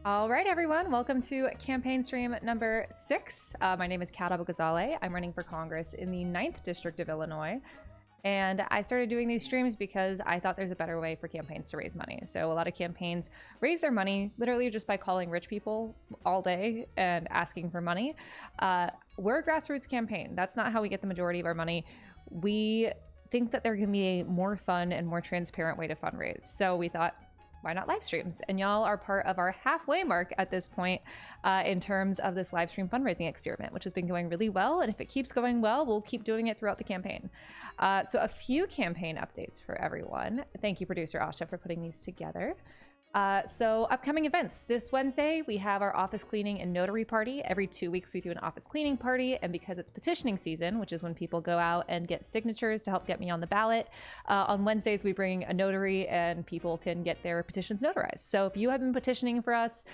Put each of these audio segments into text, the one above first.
All right, everyone. Welcome to campaign stream number 6. My name is Kat Abou-Ghazaleh. I'm running for Congress in the 9th District of Illinois. And I started doing these streams because I thought there's a better way for campaigns to raise money. So a lot of campaigns raise their money literally just by calling rich people all day and asking for money. We're a grassroots campaign. That's not how we get the majority of our money. We think that there can be a more fun and more transparent way to fundraise. So we thought, why not live streams? And y'all are part of our halfway mark at this point in terms of this live stream fundraising experiment, which has been going really well. And if it keeps going well, we'll keep doing it throughout the campaign. So a few campaign updates for everyone. Thank you, producer Asha, for putting these together. So upcoming events. This Wednesday, we have our office cleaning and notary party. Every 2 weeks, we do an office cleaning party. And because it's petitioning season, which is when people go out and get signatures to help get me on the ballot, on Wednesdays, we bring a notary and people can get their petitions notarized. So if you have been petitioning for us,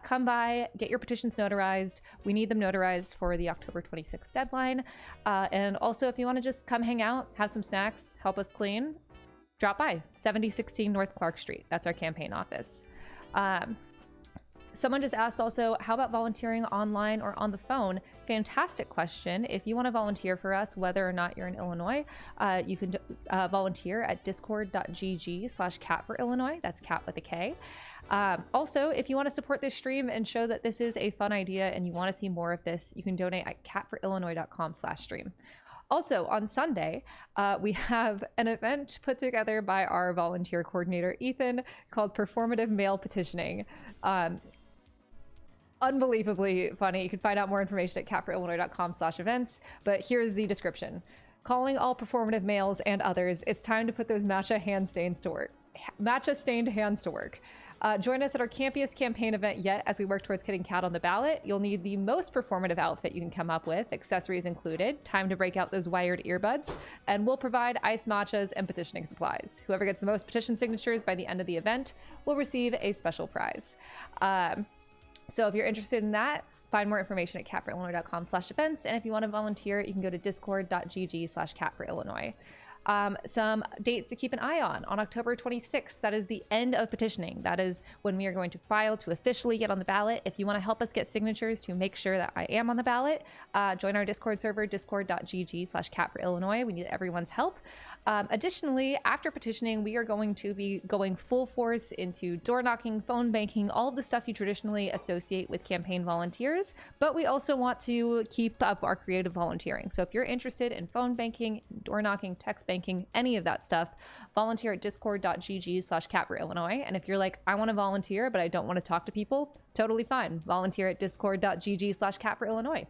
come by, get your petitions notarized. We need them notarized for the October 26th deadline. And also, if you want to just come hang out, have some snacks, help us clean, drop by 7016 North Clark Street. That's our campaign office. Someone just asked also, how about volunteering online or on the phone? Fantastic question. If you want to volunteer for us, whether or not you're in Illinois, you can volunteer at discord.gg/cat for Illinois. That's cat with a K. Also, if you want to support this stream and show that this is a fun idea and you want to see more of this, you can donate at catforillinois.com/stream. Also, on Sunday, we have an event put together by our volunteer coordinator, Ethan, called Performative Mail Petitioning. Unbelievably funny. You can find out more information at catforillinois.com/events, but here's the description. Calling all performative males and others, it's time to put those matcha stained hands to work. Join us at our campiest campaign event yet as we work towards getting Cat on the ballot. You'll need the most performative outfit you can come up with, accessories included, time to break out those wired earbuds, and we'll provide iced matchas and petitioning supplies. Whoever gets the most petition signatures by the end of the event will receive a special prize. So if you're interested in that, find more information at catforillinois.com/events. And if you want to volunteer, you can go to discord.gg/catforillinois. Some dates to keep an eye on. On October 26th, that is the end of petitioning. That is when we are going to file to officially get on the ballot. If you want to help us get signatures to make sure that I am on the ballot, join our Discord server, discord.gg/catforillinois. We need everyone's help. Additionally, after petitioning, we are going to be going full force into door knocking, phone banking, all of the stuff you traditionally associate with campaign volunteers, but we also want to keep up our creative volunteering. So if you're interested in phone banking, door knocking, text banking, any of that stuff, volunteer at discord.gg/catforillinois. And if you're like, I want to volunteer, but I don't want to talk to people, totally fine. Volunteer at discord.gg/catforillinois.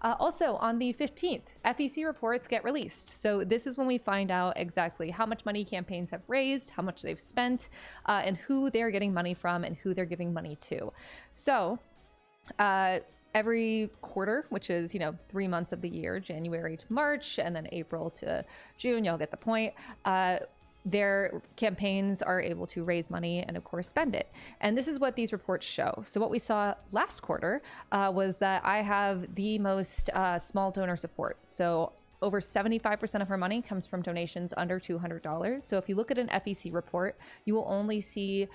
Also, on the 15th, FEC reports get released. So this is when we find out exactly how much money campaigns have raised, how much they've spent, and who they're getting money from and who they're giving money to. So every quarter, which is, 3 months of the year, January to March, and then April to June, y'all get the point, their campaigns are able to raise money and of course spend it. And this is what these reports show. So what we saw last quarter was that I have the most small donor support. So over 75% of our money comes from donations under $200. So if you look at an FEC report, you will only see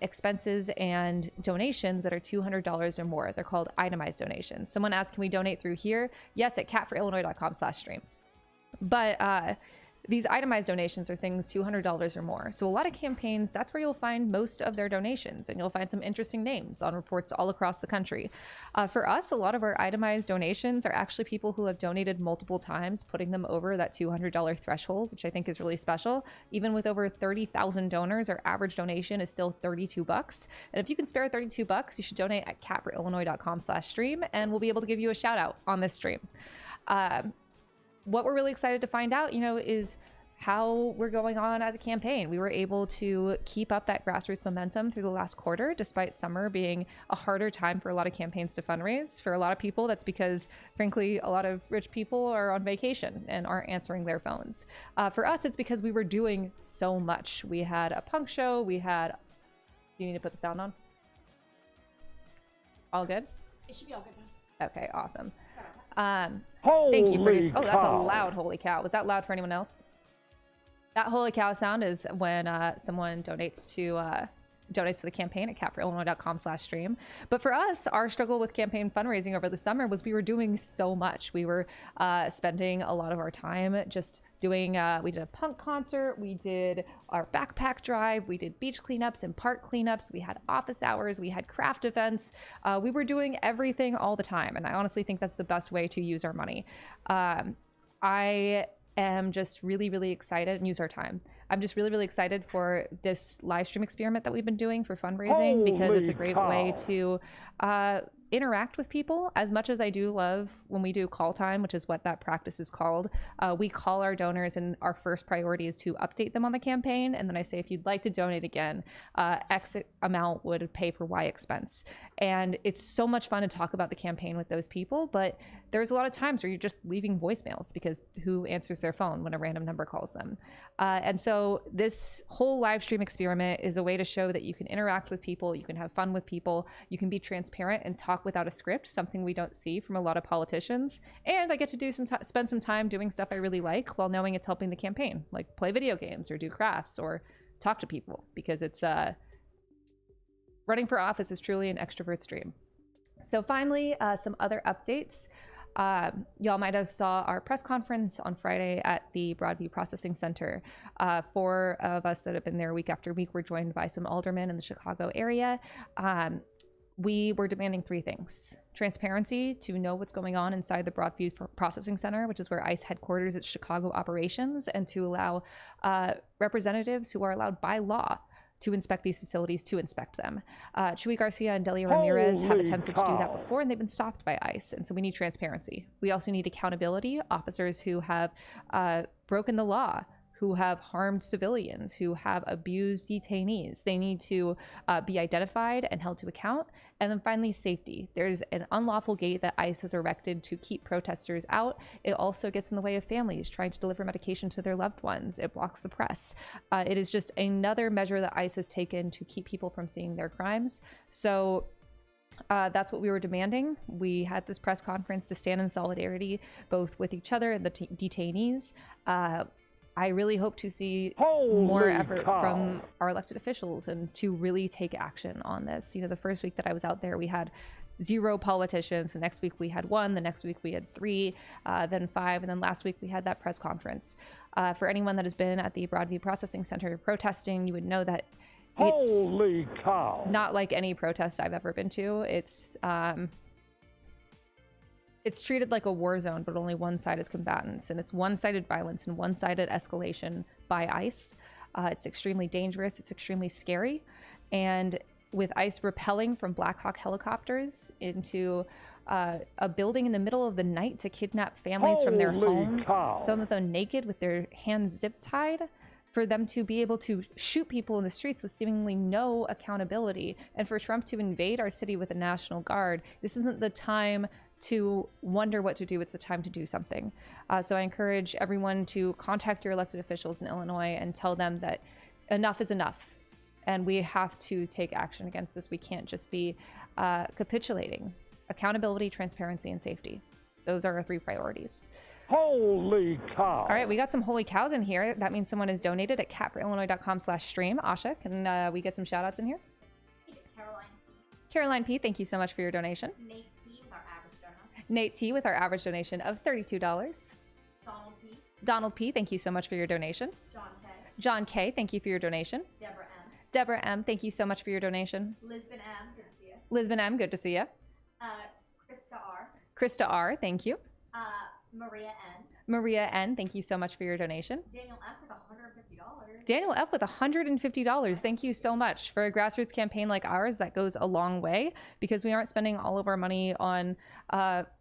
expenses and donations that are $200 or more. They're called itemized donations. Someone asked, can we donate through here? Yes, at catforillinois.com/stream. But these itemized donations are things $200 or more. So a lot of campaigns, that's where you'll find most of their donations, and you'll find some interesting names on reports all across the country. For us, a lot of our itemized donations are actually people who have donated multiple times, putting them over that $200 threshold, which I think is really special. Even with over 30,000 donors, our average donation is still $32. And if you can spare $32, you should donate at catforillinois.com/stream, and we'll be able to give you a shout out on this stream. What we're really excited to find out, is how we're going on as a campaign. We were able to keep up that grassroots momentum through the last quarter, despite summer being a harder time for a lot of campaigns to fundraise. For a lot of people, that's because, frankly, a lot of rich people are on vacation and aren't answering their phones. For us, it's because we were doing so much. We had a punk show. You need to put the sound on? All good? It should be all good now. Okay, awesome. Holy Thank you, producer. cow. Oh, that's a loud holy cow. Was that loud for anyone else? That holy cow sound is when someone donates to donates to the campaign at catforillinois.com/stream. But for us, our struggle with campaign fundraising over the summer was we were doing so much. We were spending a lot of our time just doing, we did a punk concert, we did our backpack drive, we did beach cleanups and park cleanups, we had office hours, we had craft events. We were doing everything all the time. And I honestly think that's the best way to use our money. I am just really, really excited and use our time. I'm just really, really excited for this live stream experiment that we've been doing for fundraising because it's a great way to interact with people. As much as I do love when we do call time, which is what that practice is called, we call our donors and our first priority is to update them on the campaign. And then I say, if you'd like to donate again, X amount would pay for Y expense. And it's so much fun to talk about the campaign with those people, but there's a lot of times where you're just leaving voicemails because who answers their phone when a random number calls them? And so this whole live stream experiment is a way to show that you can interact with people, you can have fun with people, you can be transparent and talk without a script, something we don't see from a lot of politicians. And I get to do spend some time doing stuff I really like while knowing it's helping the campaign, like play video games or do crafts or talk to people, because it's running for office is truly an extrovert's dream. So finally, some other updates. Y'all might have saw our press conference on Friday at the Broadview Processing Center. 4 of us that have been there week after week were joined by some aldermen in the Chicago area. We were demanding 3 things: transparency, to know what's going on inside the Broadview Processing Center, which is where ICE headquarters its Chicago operations, and to allow representatives who are allowed by law to inspect these facilities to inspect them. Chuy Garcia and Delia Ramirez have attempted to do that before, and they've been stopped by ICE. And so we need transparency. We also need accountability. Officers who have broken the law, who have harmed civilians, who have abused detainees, they need to be identified and held to account. And then finally, safety. There's an unlawful gate that ICE has erected to keep protesters out. It also gets in the way of families trying to deliver medication to their loved ones. It blocks the press. It is just another measure that ICE has taken to keep people from seeing their crimes. So that's what we were demanding. We had this press conference to stand in solidarity, both with each other and the detainees. I really hope to see more effort from our elected officials and to really take action on this. You know, the first week that I was out there, we had 0 politicians. The next week we had 1. The next week we had 3, then 5. And then last week we had that press conference. For anyone that has been at the Broadview Processing Center protesting, you would know that it's not like any protest I've ever been to. It's treated like a war zone, but only one side is combatants, and it's one-sided violence and one-sided escalation by ICE. It's extremely dangerous. It's extremely scary. And with ICE rappelling from Black Hawk helicopters into a building in the middle of the night to kidnap families from their homes, some of them naked with their hands zip-tied, for them to be able to shoot people in the streets with seemingly no accountability, and for Trump to invade our city with a National Guard, this isn't the time to wonder what to do. It's the time to do something. So I encourage everyone to contact your elected officials in Illinois and tell them that enough is enough, and we have to take action against this. We can't just be capitulating. Accountability, transparency, and safety. Those are our 3 priorities. Holy cow. All right, we got some holy cows in here. That means someone has donated at catforillinois.com/stream. Asha, can we get some shout outs in here? Caroline P, thank you so much for your donation. Nate T with our average donation of $32. Donald P, thank you so much for your donation. John K, thank you for your donation. Deborah M, thank you so much for your donation. Lisbon M, good to see you. Lisbon M, good to see you. Krista R, thank you. Maria N, thank you so much for your donation. Daniel F with $150. Daniel F with $150. Thank you so much. For a grassroots campaign like ours, that goes a long way, because we aren't spending all of our money on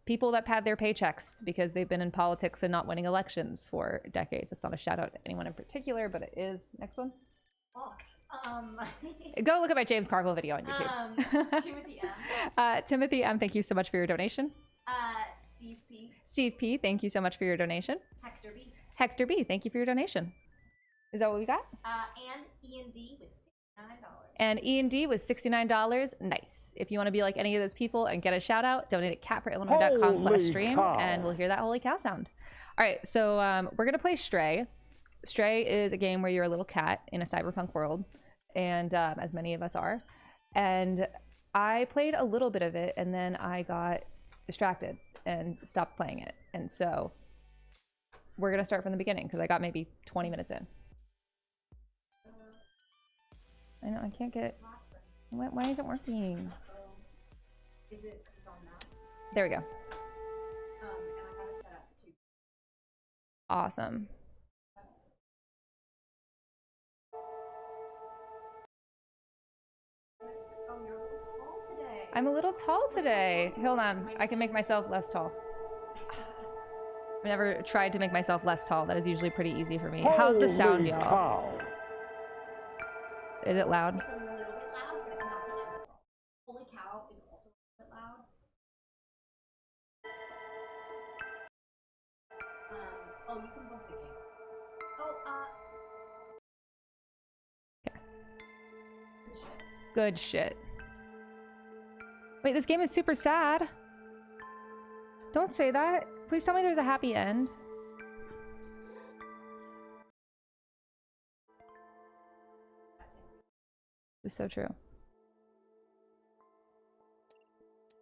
people that pad their paychecks because they've been in politics and not winning elections for decades. It's not a shout out to anyone in particular, but it is. Next one. Go look at my James Carville video on YouTube. Timothy M. Timothy M, thank you so much for your donation. Steve P. Steve P, thank you so much for your donation. Hector B. Hector B, thank you for your donation. Is that what we got? And Ian D with $69. And Ian D with $69. Nice. If you want to be like any of those people and get a shout out, donate at catforillinois.com/stream, and we'll hear that holy cow sound. All right, so we're going to play Stray. Stray is a game where you're a little cat in a cyberpunk world. and as many of us are. And I played a little bit of it, and then I got distracted and stopped playing it. And so we're gonna start from the beginning because I got maybe 20 minutes in. I know I can't get. Why isn't it working? Is it on now? There we go. And I have it set up too. Awesome. Oh, you're a little tall today. I'm a little tall today. Hold on, I can make myself less tall. I've never tried to make myself less tall. That is usually pretty easy for me. How's the sound, Holy y'all? cow. Is it loud? It's a little bit loud, but it's not the end of it. Holy cow is also a bit loud. Oh, you can bump the game. Oh, good shit. Good shit. Wait, this game is super sad. Don't say that. Please tell me there's a happy end. This is so true.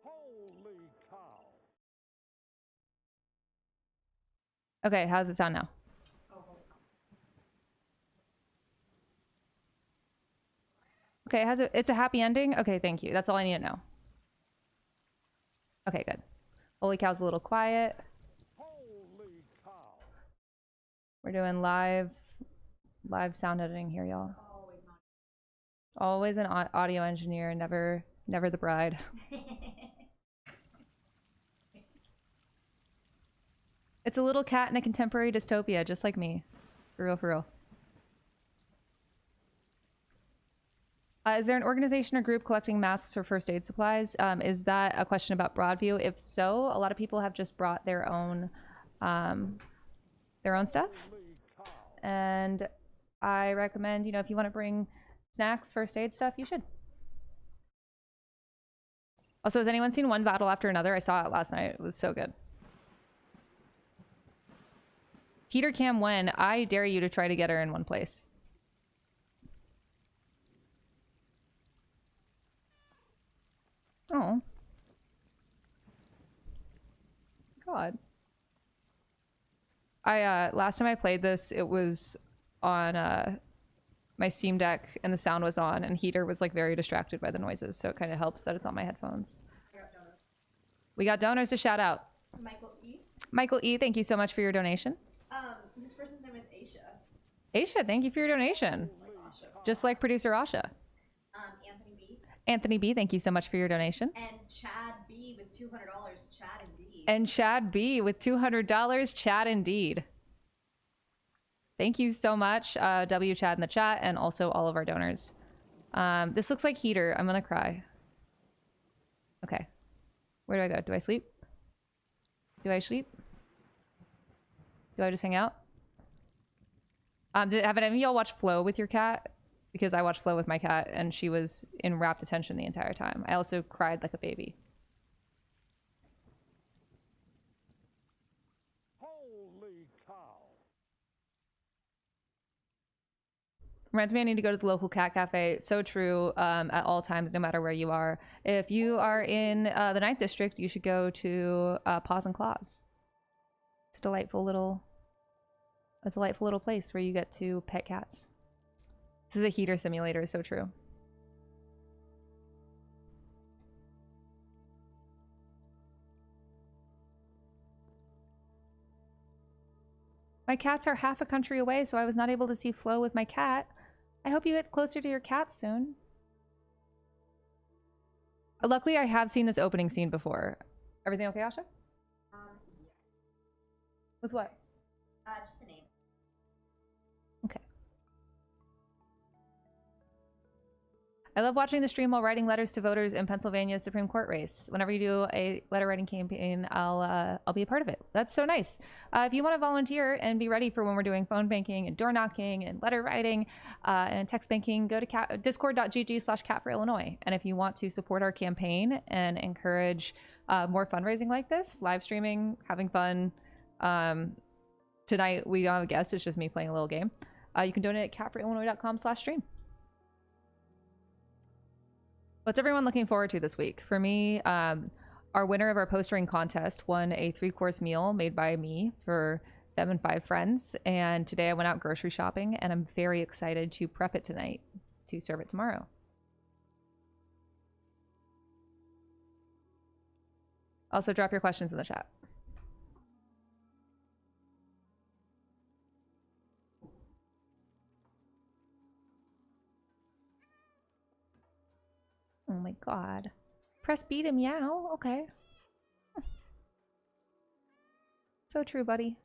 Holy cow. Okay, how does it sound now? Oh, holy cow. Okay, it's a happy ending? Okay, thank you. That's all I need to know. Okay, good. Holy cow's a little quiet. Holy cow. We're doing live sound editing here, y'all. Always not. Always an audio engineer, never the bride. It's a little cat in a contemporary dystopia, just like me. For real, for real. Is there an organization or group collecting masks or first aid supplies? Is that a question about Broadview? If so, a lot of people have just brought their own stuff. And I recommend, if you want to bring snacks, first aid stuff, you should. Also, has anyone seen One Battle After Another? I saw it last night. It was so good. Heater Cam when? I dare you to try to get her in one place. Oh. God. Last time I played this, it was on my Steam Deck and the sound was on, and Heater was like very distracted by the noises, so it kind of helps that it's on my headphones. We got donors to shout out. Michael E. Michael E, thank you so much for your donation. This person's name is Aisha. Aisha, thank you for your donation. Just like producer Asha. Anthony B. Anthony B, thank you so much for your donation. And Chad B with $200. Chad indeed. And Chad B with $200. Chad indeed. Thank you so much, W Chad in the chat, and also all of our donors. This looks like Heater. I'm gonna cry. Okay. Where do I go? Do I sleep? Do I sleep? Do I just hang out? Have any of y'all watched Flow with your cat? Because I watched Flow with my cat, and she was in rapt attention the entire time. I also cried like a baby. Holy cow. Reminds me I need to go to the local cat cafe. So true, at all times, no matter where you are. If you are in the 9th District, you should go to Paws and Claws. It's a delightful little place where you get to pet cats. This is a heater simulator, so true. My cats are half a country away, so I was not able to see Flo with my cat. I hope you get closer to your cat soon. Luckily, I have seen this opening scene before. Everything okay, Asha? Yeah. With what? Just the name. Okay. I love watching the stream while writing letters to voters in Pennsylvania's Supreme Court race. Whenever you do a letter writing campaign, I'll be a part of it. That's so nice. If you want to volunteer and be ready for when we're doing phone banking and door knocking and letter writing and text banking, go to discord.gg/cat4illinois. And if you want to support our campaign and encourage more fundraising like this, live streaming, having fun. Tonight we don't have a guest. It's just me playing a little game. You can donate at cat4illinois.com/stream. What's everyone looking forward to this week? For me, our winner of our postering contest won a 3-course meal made by me for them and 5 friends. And today I went out grocery shopping, and I'm very excited to prep it tonight to serve it tomorrow. Also, drop your questions in the chat. Oh my god. Press B to meow? Okay. So true, buddy.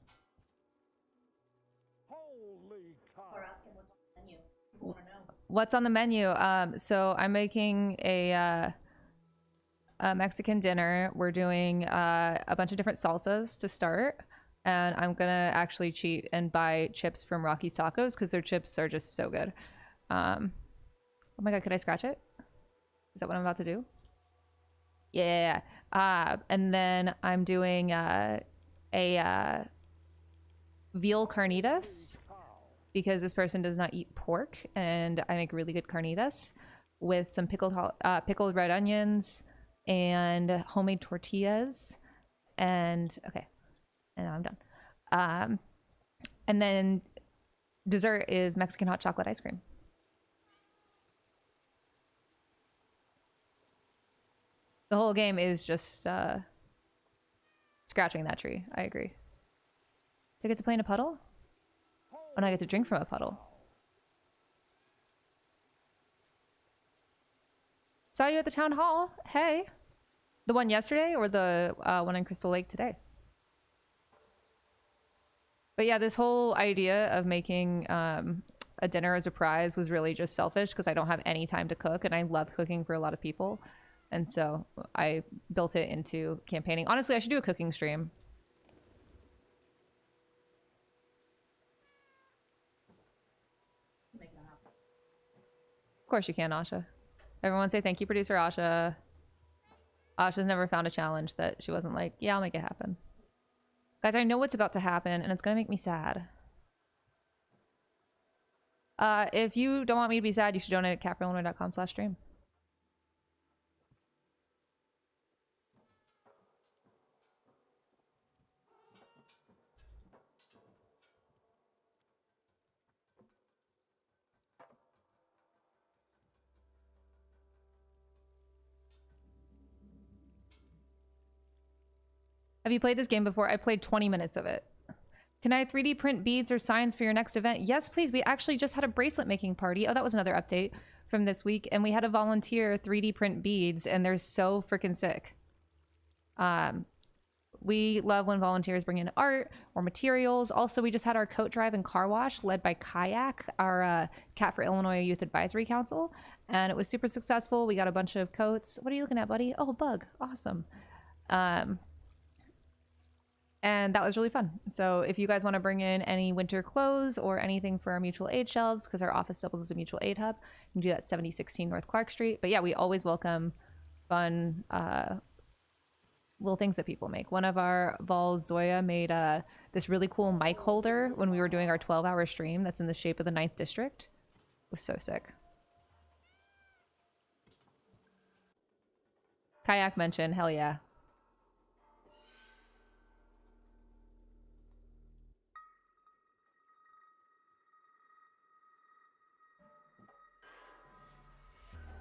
Holy cow. Or ask him what's on the menu. People want to know. What's on the menu? So I'm making a Mexican dinner. We're doing a bunch of different salsas to start. And I'm gonna actually cheat and buy chips from Rocky's Tacos because their chips are just so good. Oh my god, could I scratch it? Is that what I'm about to do? Yeah. And then I'm doing veal carnitas because this person does not eat pork, and I make really good carnitas with some pickled red onions and homemade tortillas. And okay, and now I'm done. And then dessert is Mexican hot chocolate ice cream. The whole game is just scratching that tree. I agree. Do I get to play in a puddle? Oh, no, I get to drink from a puddle. Saw you at the town hall. Hey. The one yesterday or the one in Crystal Lake today? But yeah, this whole idea of making a dinner as a prize was really just selfish because I don't have any time to cook, and I love cooking for a lot of people. And so I built it into campaigning. Honestly, I should do a cooking stream. Make that happen. Of course you can, Asha. Everyone say thank you, producer Asha. Asha's never found a challenge that she wasn't like, yeah, I'll make it happen. Guys, I know what's about to happen, and it's gonna make me sad. If you don't want me to be sad, you should donate at capillinoid.com/stream. Have you played this game before? I played 20 minutes of it. Can I 3D print beads or signs for your next event? Yes, please. We actually just had a bracelet making party. Oh, that was another update from this week. And we had a volunteer 3D print beads, and they're so freaking sick. We love when volunteers bring in art or materials. Also, we just had our coat drive and car wash led by Kayak, our Cat for Illinois Youth Advisory Council. And it was super successful. We got a bunch of coats. What are you looking at, buddy? Oh, bug. Awesome. And that was really fun. So if you guys want to bring in any winter clothes or anything for our mutual aid shelves, because our office doubles as a mutual aid hub, you can do that at 7016 North Clark Street. But yeah, we always welcome fun little things that people make. One of our Vols, Zoya, made this really cool mic holder when we were doing our 12-hour stream that's in the shape of the 9th District. It was so sick. Kayak mentioned, hell yeah.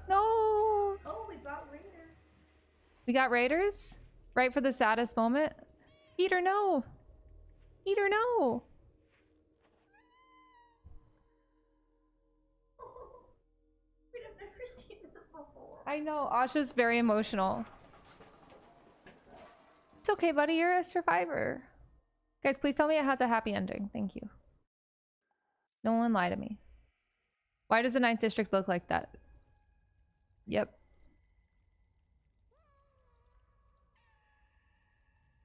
No. Oh, we got Raiders. We got Raiders? Right for the saddest moment? Peter, no. Peter, no. We've never seen this before. I know. Asha's very emotional. It's okay, buddy. You're a survivor. Guys, please tell me it has a happy ending. Thank you. No one lie to me. Why does the 9th District look like that? Yep.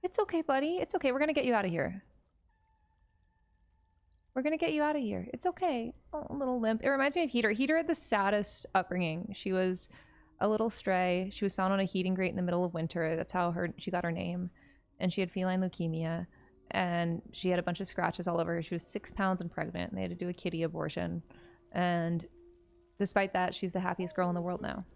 It's okay, buddy. It's okay. We're gonna get you out of here. We're gonna get you out of here. It's okay. Oh, a little limp. It reminds me of Heater. Heater had the saddest upbringing. She was a little stray. She was found on a heating grate in the middle of winter. That's how she got her name. And she had feline leukemia. And she had a bunch of scratches all over her. She was 6 pounds and pregnant. And they had to do a kitty abortion. And despite that, she's the happiest girl in the world now.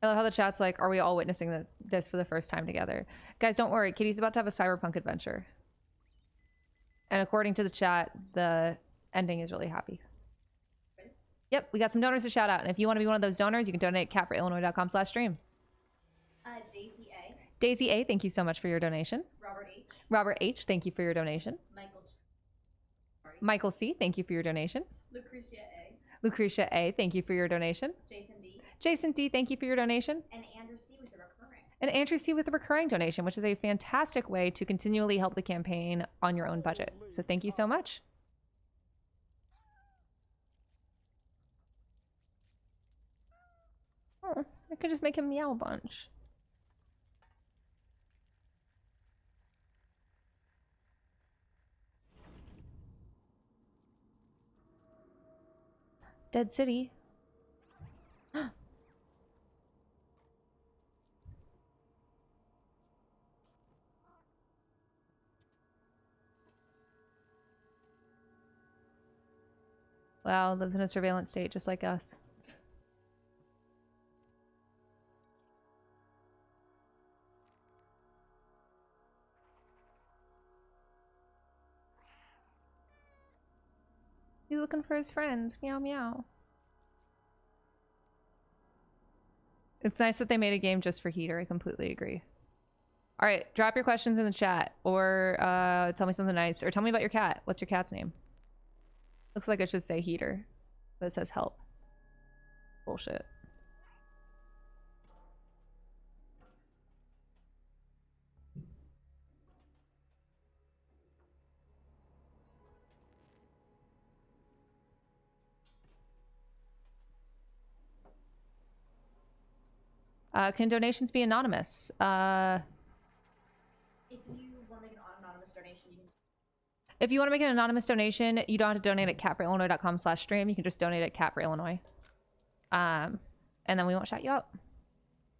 I love how the chat's like, are we all witnessing this for the first time together? Guys, don't worry. Kitty's about to have a cyberpunk adventure. And according to the chat, the ending is really happy. Yep, we got some donors to shout out. And if you want to be one of those donors, you can donate at catforillinois.com/stream. Daisy A. Daisy A, thank you so much for your donation. Robert H. Robert H, thank you for your donation. Michael C, thank you for your donation. Lucretia A. Lucretia A, thank you for your donation. Jason D. Jason D, thank you for your donation. And Andrew C with the recurring. And Andrew C with a recurring donation, which is a fantastic way to continually help the campaign on your own budget. So thank you so much. Oh, I could just make him meow a bunch. Dead City. Wow, lives in a surveillance state just like us. He's looking for his friends. Meow meow. It's nice that they made a game just for Heater. I completely agree. All right, drop your questions in the chat, or tell me something nice, or tell me about your cat. What's your cat's name? Looks like it should say Heater, but it says help. Bullshit. Can donations be anonymous? If you want to make an anonymous donation, you can. If you want to make an anonymous donation, you don't have to donate at catforillinois.com/stream. You can just donate at catforillinois. And then we won't shout you out.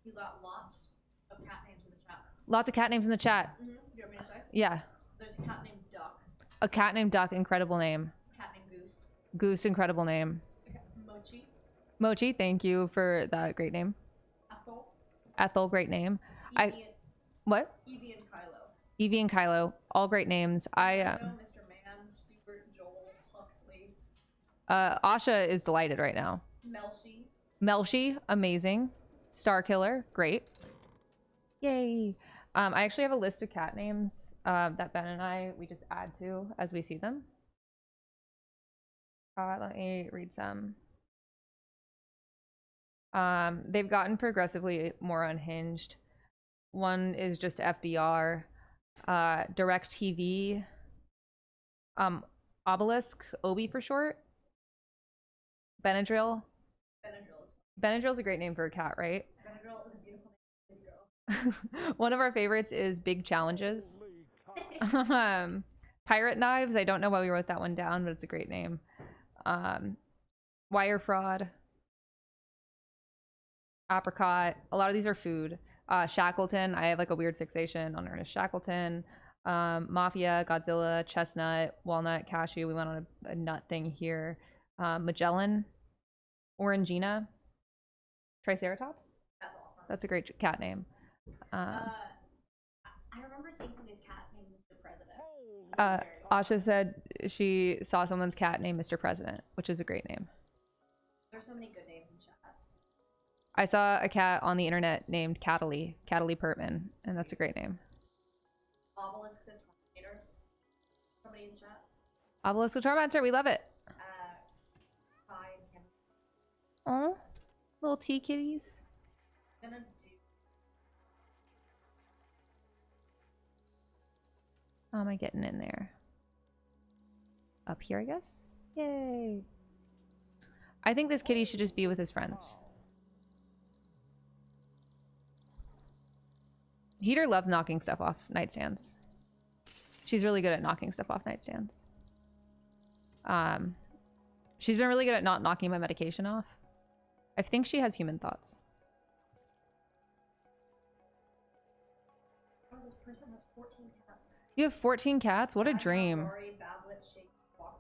You got lots of cat names in the chat. Lots of cat names in the chat. Mm-hmm. You want me to say? Yeah. There's a cat named Duck. A cat named Duck, incredible name. Cat named Goose. Goose, incredible name. Okay. Mochi. Mochi, thank you for that great name. Ethel. Ethel, great name. What? Evie and Kylo. Evie and Kylo, all great names. Mr. Man, Stuart, Joel, Huxley. Asha is delighted right now. Melshi. Melshi, amazing. Starkiller, great. Yay. I actually have a list of cat names that Ben and we just add to as we see them. Let me read some. They've gotten progressively more unhinged. One is just FDR, DirecTV, Obelisk, Obi for short, Benadryl. Benadryl's a great name for a cat, right? Benadryl is a beautiful name for a girl. One of our favorites is Big Challenges. Pirate Knives, I don't know why we wrote that one down, but it's a great name. Wire Fraud. Apricot. A lot of these are food. Shackleton. I have like a weird fixation on Ernest Shackleton. Mafia, Godzilla, Chestnut, Walnut, Cashew. We went on a nut thing here. Magellan. Orangina. Triceratops. That's awesome. That's a great cat name. I remember seeing somebody's cat named Mr. President. Asha said she saw someone's cat named Mr. President, which is a great name. There's so many good names in chat. I saw a cat on the internet named Cataly Pertman, and that's a great name. Obelisk the Tornado. Somebody in chat. Obelisk the Tormentor, we love it. Kai and Henry. Oh, little tea kitties. I'm gonna do. How am I getting in there? Up here, I guess? Yay. I think this kitty should just be with his friends. Heater loves knocking stuff off nightstands. She's really good at knocking stuff off nightstands. She's been really good at not knocking my medication off. I think she has human thoughts. Oh, this person has 14 cats. You have 14 cats? What a dream. Rory, Bablet, Shake, Walk,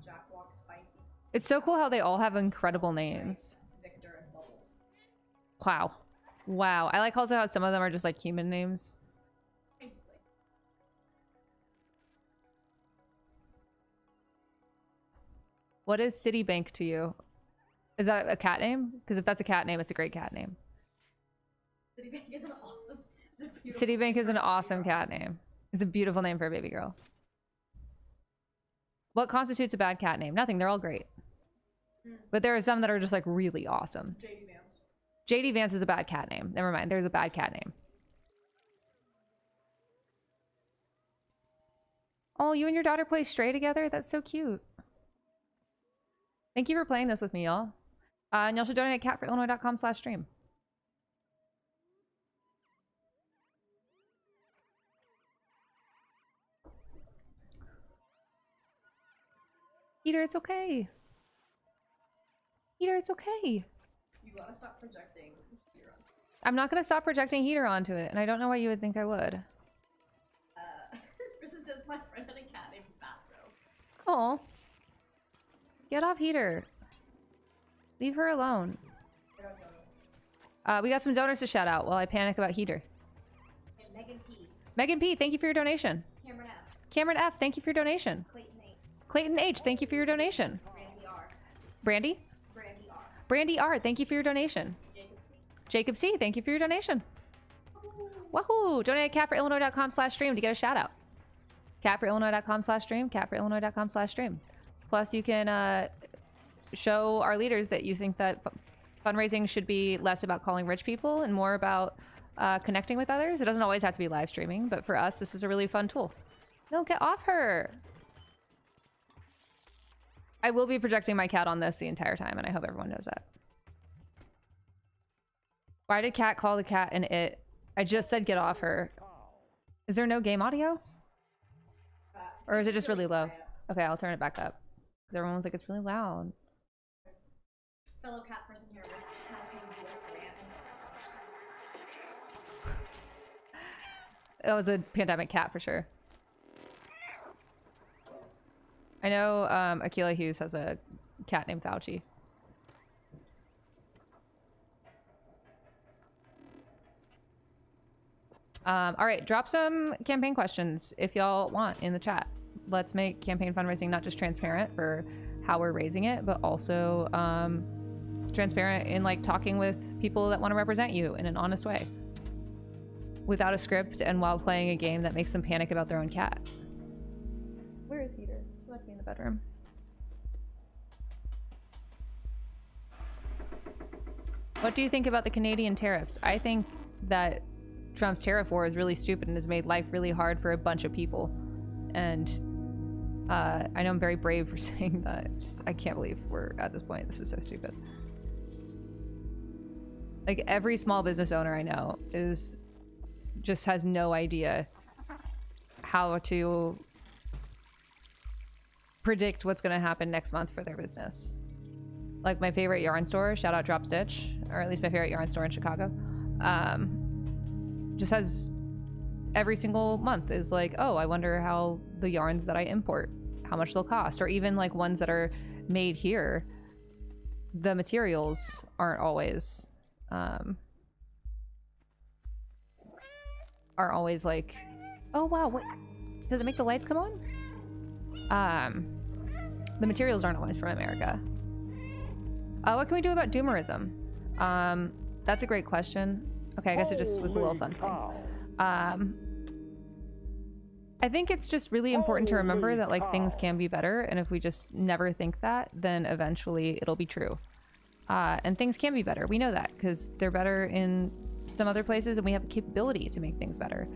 Jack Walk, Spicy. It's so cool how they all have incredible names. Victor, and Bubbles. Wow. Wow. I like also how some of them are just like human names. What is Citibank to you? Is that a cat name? Because if that's a cat name, it's a great cat name. Citibank is an awesome. Citibank is an awesome cat name. It's a beautiful name for a baby girl. What constitutes a bad cat name? Nothing. They're all great. But there are some that are just like really awesome. JD Vance. JD Vance is a bad cat name. Never mind. There's a bad cat name. Oh, you and your daughter play Stray together? That's so cute. Thank you for playing this with me, y'all. And y'all should donate at catforillinois.com/stream. Heater, it's okay. Heater, it's okay. You gotta stop projecting heater on. I'm not gonna stop projecting heater onto it, and I don't know why you would think I would. This person says my friend had a cat named Fatso. Oh. Get off heater. Leave her alone. We got some donors to shout out while I panic about heater. And Megan P. Megan P, thank you for your donation. Cameron F. Cameron F, thank you for your donation. Clayton H. Clayton H, thank you for your donation. Brandy R. Brandy? Brandy R. Brandy R, thank you for your donation. Jacob C. Jacob C, thank you for your donation. Woohoo! Donate at catforillinois.com/stream to get a shout out. Catforillinois.com/stream, catforillinois.com/stream. Plus, you can show our leaders that you think that fundraising should be less about calling rich people and more about connecting with others. It doesn't always have to be live streaming, but for us, this is a really fun tool. No, get off her. I will be projecting my cat on this the entire time, and I hope everyone knows that. Why did cat call the cat an it? I just said get off her. Is there no game audio? Or is it just really low? Okay, I'll turn it back up. Everyone's like, it's really loud. Fellow cat person here with cat named US Grant and That was a pandemic cat for sure. I know Akila Hughes has a cat named Fauci. All right, drop some campaign questions if y'all want in the chat. Let's make campaign fundraising not just transparent for how we're raising it, but also transparent in like talking with people that want to represent you in an honest way. Without a script and while playing a game that makes them panic about their own cat. Where is Peter? He must be in the bedroom. What do you think about the Canadian tariffs? I think that Trump's tariff war is really stupid and has made life really hard for a bunch of people. And I know I'm very brave for saying that. I can't believe we're at this point. This is so stupid. Like every small business owner I know just has no idea how to predict what's going to happen next month for their business. Like my favorite yarn store, shout out Drop Stitch, or at least my favorite yarn store in Chicago, just has every single month is like, oh, I wonder how the yarns that I import, how much they'll cost, or even like ones that are made here, the materials aren't always like, oh wow, what does it make the lights come on? The materials aren't always from America. What can we do about doomerism? That's a great question. Okay, I guess it just was a little fun thing. I think it's just really important to remember that like things can be better, and if we just never think that, then eventually it'll be true. And things can be better. We know that because they're better in some other places, and we have the capability to make things better.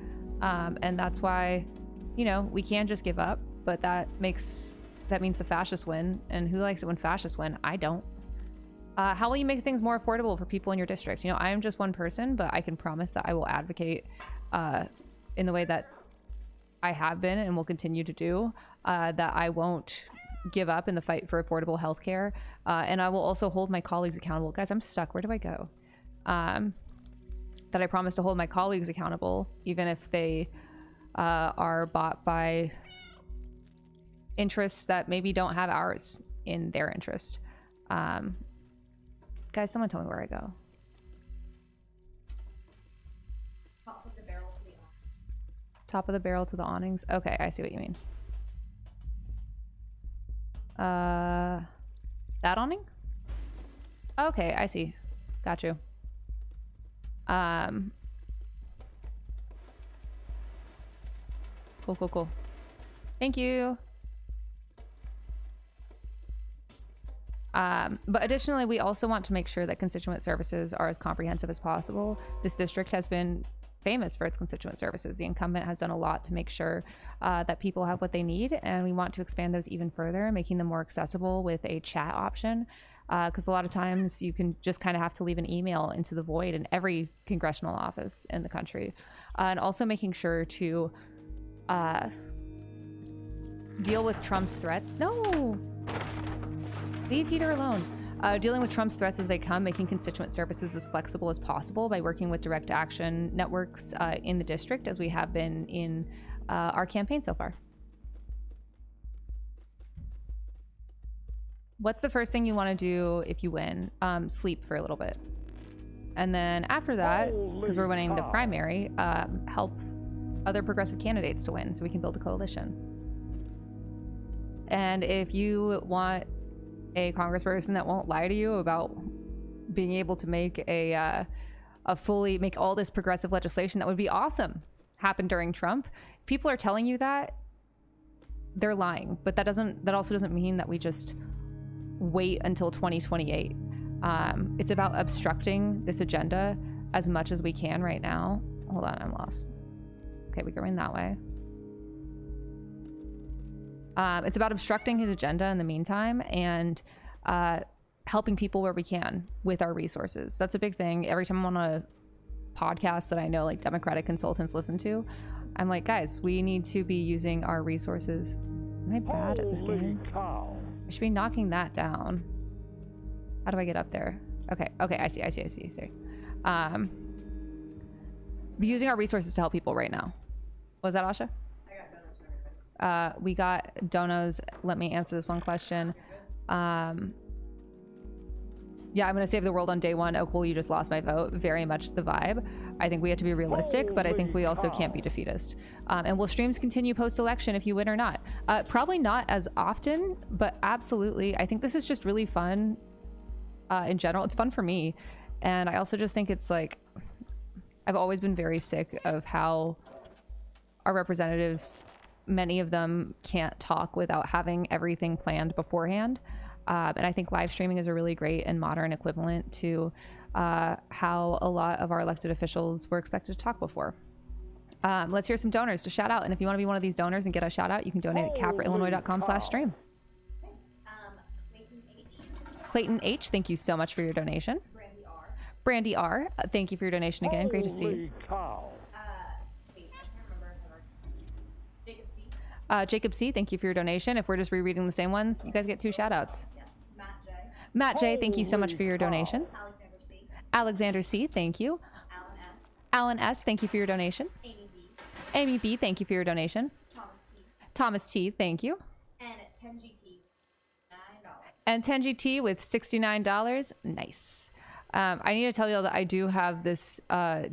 And that's why, you know, we can just give up, but that means the fascists win. And who likes it when fascists win? I don't. How will you make things more affordable for people in your district? You know, I am just one person, but I can promise that I will advocate in the way that I have been and will continue to do, that I won't give up in the fight for affordable healthcare. And I will also hold my colleagues accountable. Guys, I'm stuck. Where do I go? That I promise to hold my colleagues accountable, even if they are bought by interests that maybe don't have ours in their interest. Guys, someone tell me where I go. Top of the barrel to the awnings. Okay, I see what you mean. That awning? Okay, I see. Got you. Cool, cool, cool. Thank you. But additionally, we also want to make sure that constituent services are as comprehensive as possible. This district has been famous for its constituent services. The incumbent has done a lot to make sure that people have what they need, and we want to expand those even further, making them more accessible with a chat option. Because a lot of times you can just kind of have to leave an email into the void in every congressional office in the country. And also making sure to deal with Trump's threats. No! Leave Heater alone. Dealing with Trump's threats as they come, making constituent services as flexible as possible by working with direct action networks in the district, as we have been in our campaign so far. What's the first thing you want to do if you win? Sleep for a little bit. And then after that, because we're winning the primary, help other progressive candidates to win so we can build a coalition. And if you want a congressperson that won't lie to you about being able to make make all this progressive legislation that would be awesome happen during Trump, people are telling you that, they're lying. But that also doesn't mean that we just wait until 2028. It's about obstructing this agenda as much as we can right now. Hold on, I'm lost. Okay, we go in that way. It's about obstructing his agenda in the meantime and helping people where we can with our resources. That's a big thing. Every time I'm on a podcast that I know like Democratic consultants listen to, I'm like, guys, we need to be using our resources. Am I bad at this game? Cow. I should be knocking that down. How do I get up there? Okay, I see. Be using our resources to help people right now. Was that Asha? We got donos. Let me answer this one question. Yeah, I'm gonna save the world on day one. Oh, cool, you just lost my vote. Very much the vibe. I think we have to be realistic, but I think we also can't be defeatist. And will streams continue post-election if you win or not? Probably not as often, but absolutely. I think this is just really fun in general. It's fun for me. And I also just think it's like, I've always been very sick of how our representatives, many of them can't talk without having everything planned beforehand. And I think live streaming is a really great and modern equivalent to how a lot of our elected officials were expected to talk before. Let's hear some donors to shout out. And if you want to be one of these donors and get a shout out, you can donate at capraillinois.com/stream. Clayton H. Clayton H, thank you so much for your donation. Brandy R. Brandy R, thank you for your donation again. Great to see you. Holy cow. Wait, I can't remember. Jacob C. Jacob C, thank you for your donation. If we're just rereading the same ones, you guys get 2 shout outs. Yes. Matt J. Matt J, thank you so much for your donation. Alexander C. Alexander C, thank you. Alan S. Alan S, thank you for your donation. Amy B. Amy B, thank you for your donation. Thomas T. Thomas T, thank you. And 10GT. $9. And 10GT with $69. Nice. I need to tell you that I do have this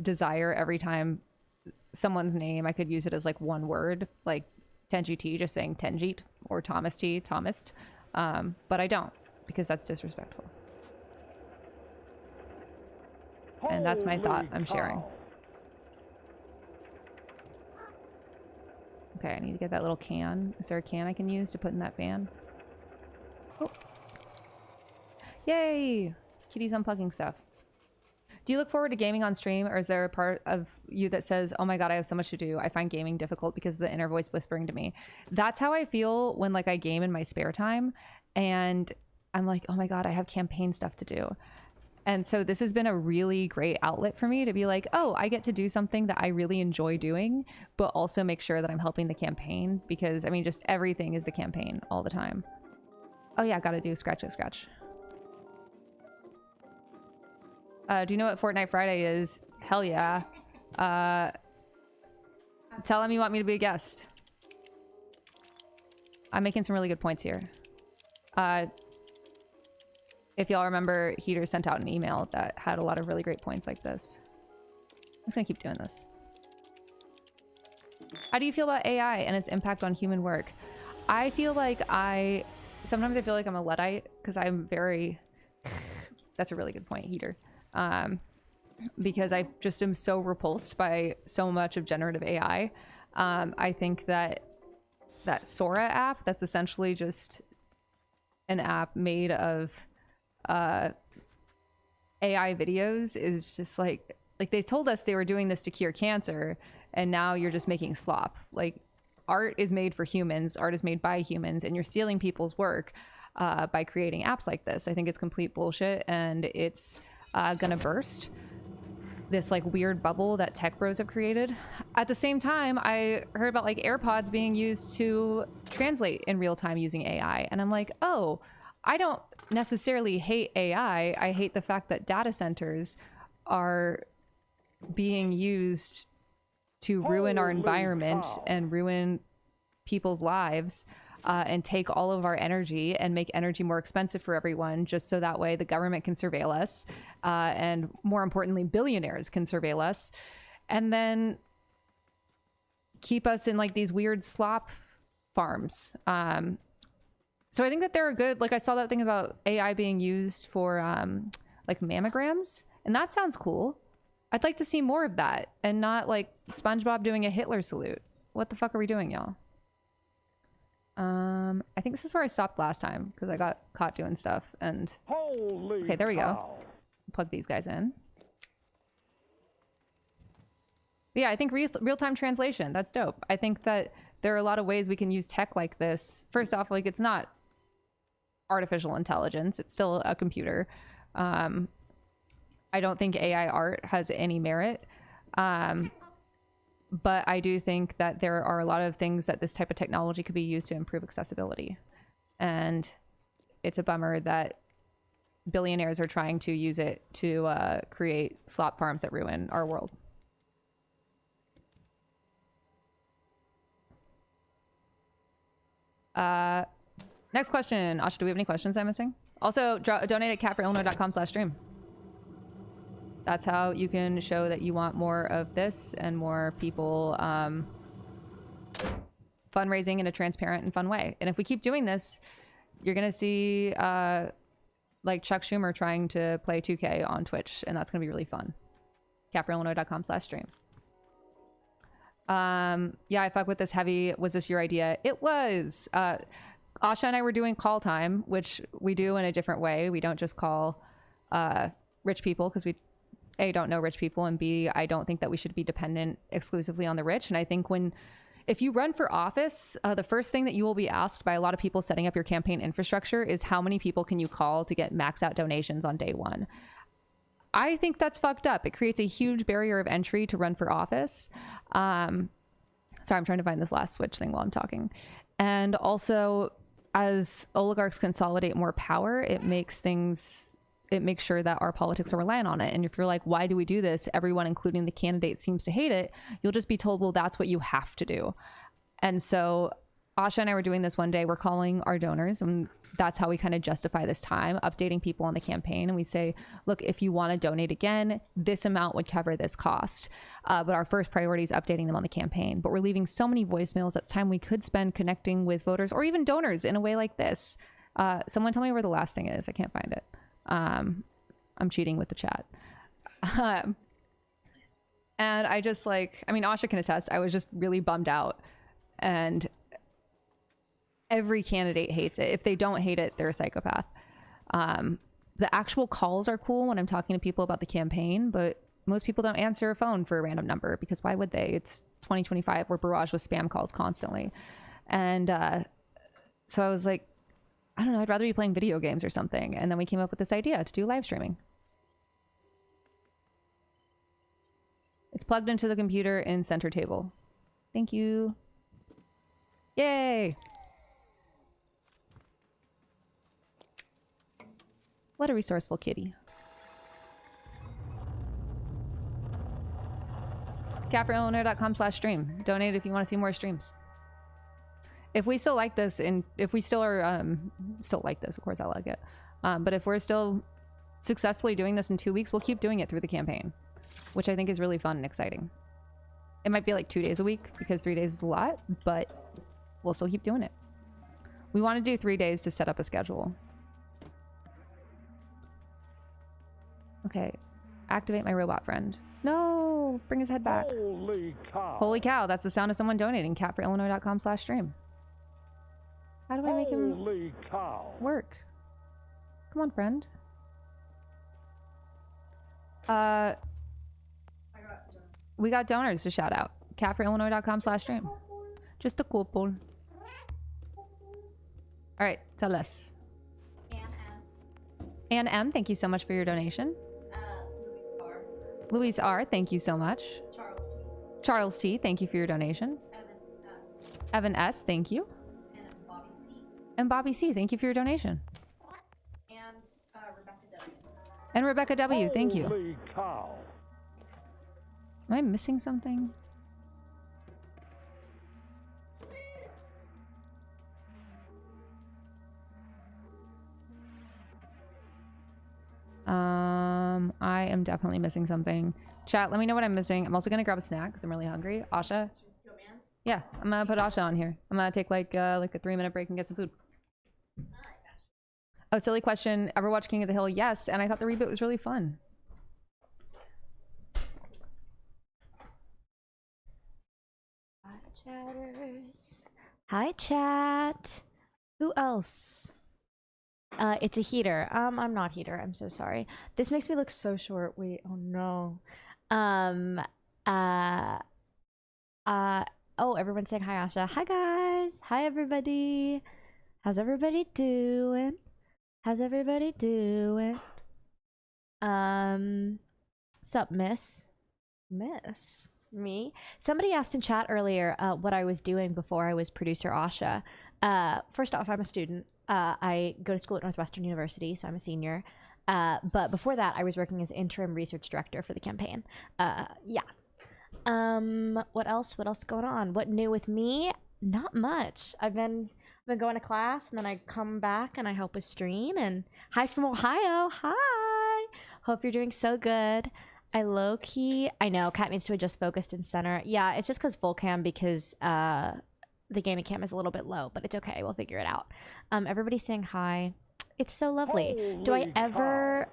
desire every time someone's name, I could use it as like one word, like 10GT, just saying 10Jeet, or Thomas T, Thomas. But I don't, because that's disrespectful. And that's my thought I'm sharing. Okay, I need to get that little can. Is there a can I can use to put in that fan? Oh. Yay! Kitty's unplugging stuff. Do you look forward to gaming on stream, or is there a part of you that says, oh my god, I have so much to do, I find gaming difficult because of the inner voice whispering to me? That's how I feel when like I game in my spare time, and I'm like, oh my god, I have campaign stuff to do. And so this has been a really great outlet for me to be like, oh, I get to do something that I really enjoy doing, but also make sure that I'm helping the campaign, because I mean, just everything is the campaign all the time. Oh yeah, gotta do scratch it scratch. Do you know what Fortnite Friday is? Hell yeah. Tell them you want me to be a guest. I'm making some really good points here. If y'all remember, Heater sent out an email that had a lot of really great points like this. I'm just gonna keep doing this. How do you feel about AI and its impact on human work? I feel like sometimes I feel like I'm a Luddite because I'm very, that's a really good point, Heater. Because I just am so repulsed by so much of generative AI. I think that Sora app, that's essentially just an app made of AI videos, is just like they told us they were doing this to cure cancer, and now you're just making slop. Like, art is made for humans, art is made by humans, and you're stealing people's work by creating apps like this. I think it's complete bullshit, and it's gonna burst this like weird bubble that tech bros have created. At the same time, I heard about like AirPods being used to translate in real time using AI, and I'm like, oh, I don't necessarily hate AI. I hate the fact that data centers are being used to ruin our environment and ruin people's lives, and take all of our energy and make energy more expensive for everyone, just so that way the government can surveil us, and more importantly, billionaires can surveil us, and then keep us in like these weird slop farms. So I think that they're good. Like, I saw that thing about AI being used for like mammograms, and that sounds cool. I'd like to see more of that, and not like SpongeBob doing a Hitler salute. What the fuck are we doing, y'all? I think this is where I stopped last time because I got caught doing stuff, and Holy okay, there we cow. go. Plug these guys in. But yeah, I think real-time translation, that's dope. I think that there are a lot of ways we can use tech like this. First off, like, it's not artificial intelligence, it's still a computer. I don't think AI art has any merit. But I do think that there are a lot of things that this type of technology could be used to improve accessibility. And it's a bummer that billionaires are trying to use it to create slop farms that ruin our world. Next question. Asha, do we have any questions I'm missing? Also, donate at catforillinois.com/stream. That's how you can show that you want more of this and more people fundraising in a transparent and fun way. And if we keep doing this, you're going to see like Chuck Schumer trying to play 2K on Twitch, and that's going to be really fun. catforillinois.com/stream. Yeah, I fuck with this heavy. Was this your idea? It was. Asha and I were doing call time, which we do in a different way. We don't just call rich people because we A, don't know rich people, and B, I don't think that we should be dependent exclusively on the rich. And I think if you run for office, the first thing that you will be asked by a lot of people setting up your campaign infrastructure is how many people can you call to get max out donations on day one. I think that's fucked up. It creates a huge barrier of entry to run for office. Sorry, I'm trying to find this last switch thing while I'm talking. And also, as oligarchs consolidate more power, it makes sure that our politics are reliant on it. And if you're like, why do we do this? Everyone, including the candidate, seems to hate it. You'll just be told, well, that's what you have to do. And so Asha and I were doing this one day. We're calling our donors, and that's how we kind of justify this time, updating people on the campaign. And we say, look, if you want to donate again, this amount would cover this cost. But our first priority is updating them on the campaign. But we're leaving so many voicemails. That's time we could spend connecting with voters or even donors in a way like this. Someone tell me where the last thing is. I can't find it. I'm cheating with the chat. And I just Asha can attest, I was just really bummed out, and every candidate hates it. If they don't hate it, they're a psychopath. The actual calls are cool when I'm talking to people about the campaign, but most people don't answer a phone for a random number because why would they? It's 2025. We're barraged with spam calls constantly. And so I was like, I don't know, I'd rather be playing video games or something. And then we came up with this idea to do live streaming. It's plugged into the computer in center table. Thank you. Yay. What a resourceful kitty. catforillinois.com/stream. Donate if you want to see more streams. If we still like this, and if we still are still like this, of course I like it. But if we're still successfully doing this in 2 weeks, we'll keep doing it through the campaign, which I think is really fun and exciting. It might be like 2 days a week because 3 days is a lot, but we'll still keep doing it. We want to do 3 days to set up a schedule. Okay. Activate my robot friend. No! Bring his head back. Holy cow. Holy cow, that's the sound of someone donating. catforillinois.com/stream. How do I make him Holy cow. work? Come on, friend. We got donors to shout out. catforillinois.com/stream. Just a couple. All right, tell us. Ann M, thank you so much for your donation. Louise R, thank you so much. Charles T. Charles T, thank you for your donation. Evan S. Evan S, thank you. And Bobby C. And Bobby C, thank you for your donation. And Rebecca W. And Rebecca W, thank you. Holy cow. Am I missing something? I am definitely missing something. Chat, let me know what I'm missing. I'm also gonna grab a snack because I'm really hungry. Asha? Yeah, I'm gonna put Asha on here. I'm gonna take like a 3-minute break and get some food. Oh, silly question. Ever watch King of the Hill? Yes, and I thought the reboot was really fun. Hi, chatters. Hi, chat. Who else? It's a heater. I'm not heater. I'm so sorry. This makes me look so short. Wait. Oh no. Oh, everyone's saying hi, Asha. Hi, guys. Hi, everybody. How's everybody doing? How's everybody doing? Sup, miss? Miss? Me? Somebody asked in chat earlier what I was doing before I was producer Asha. First off, I'm a student. I go to school at Northwestern University, so I'm a senior. But before that, I was working as interim research director for the campaign. Yeah. What else? What else going on? What new with me? Not much. I've been going to class, and then I come back and I help with stream. And hi from Ohio. Hi. Hope you're doing so good. I low key. I know Kat needs to adjust focused and center. Yeah, it's just because full cam because the gaming cam is a little bit low, but it's okay. We'll figure it out. Everybody's saying hi. It's so lovely. Holy Do I ever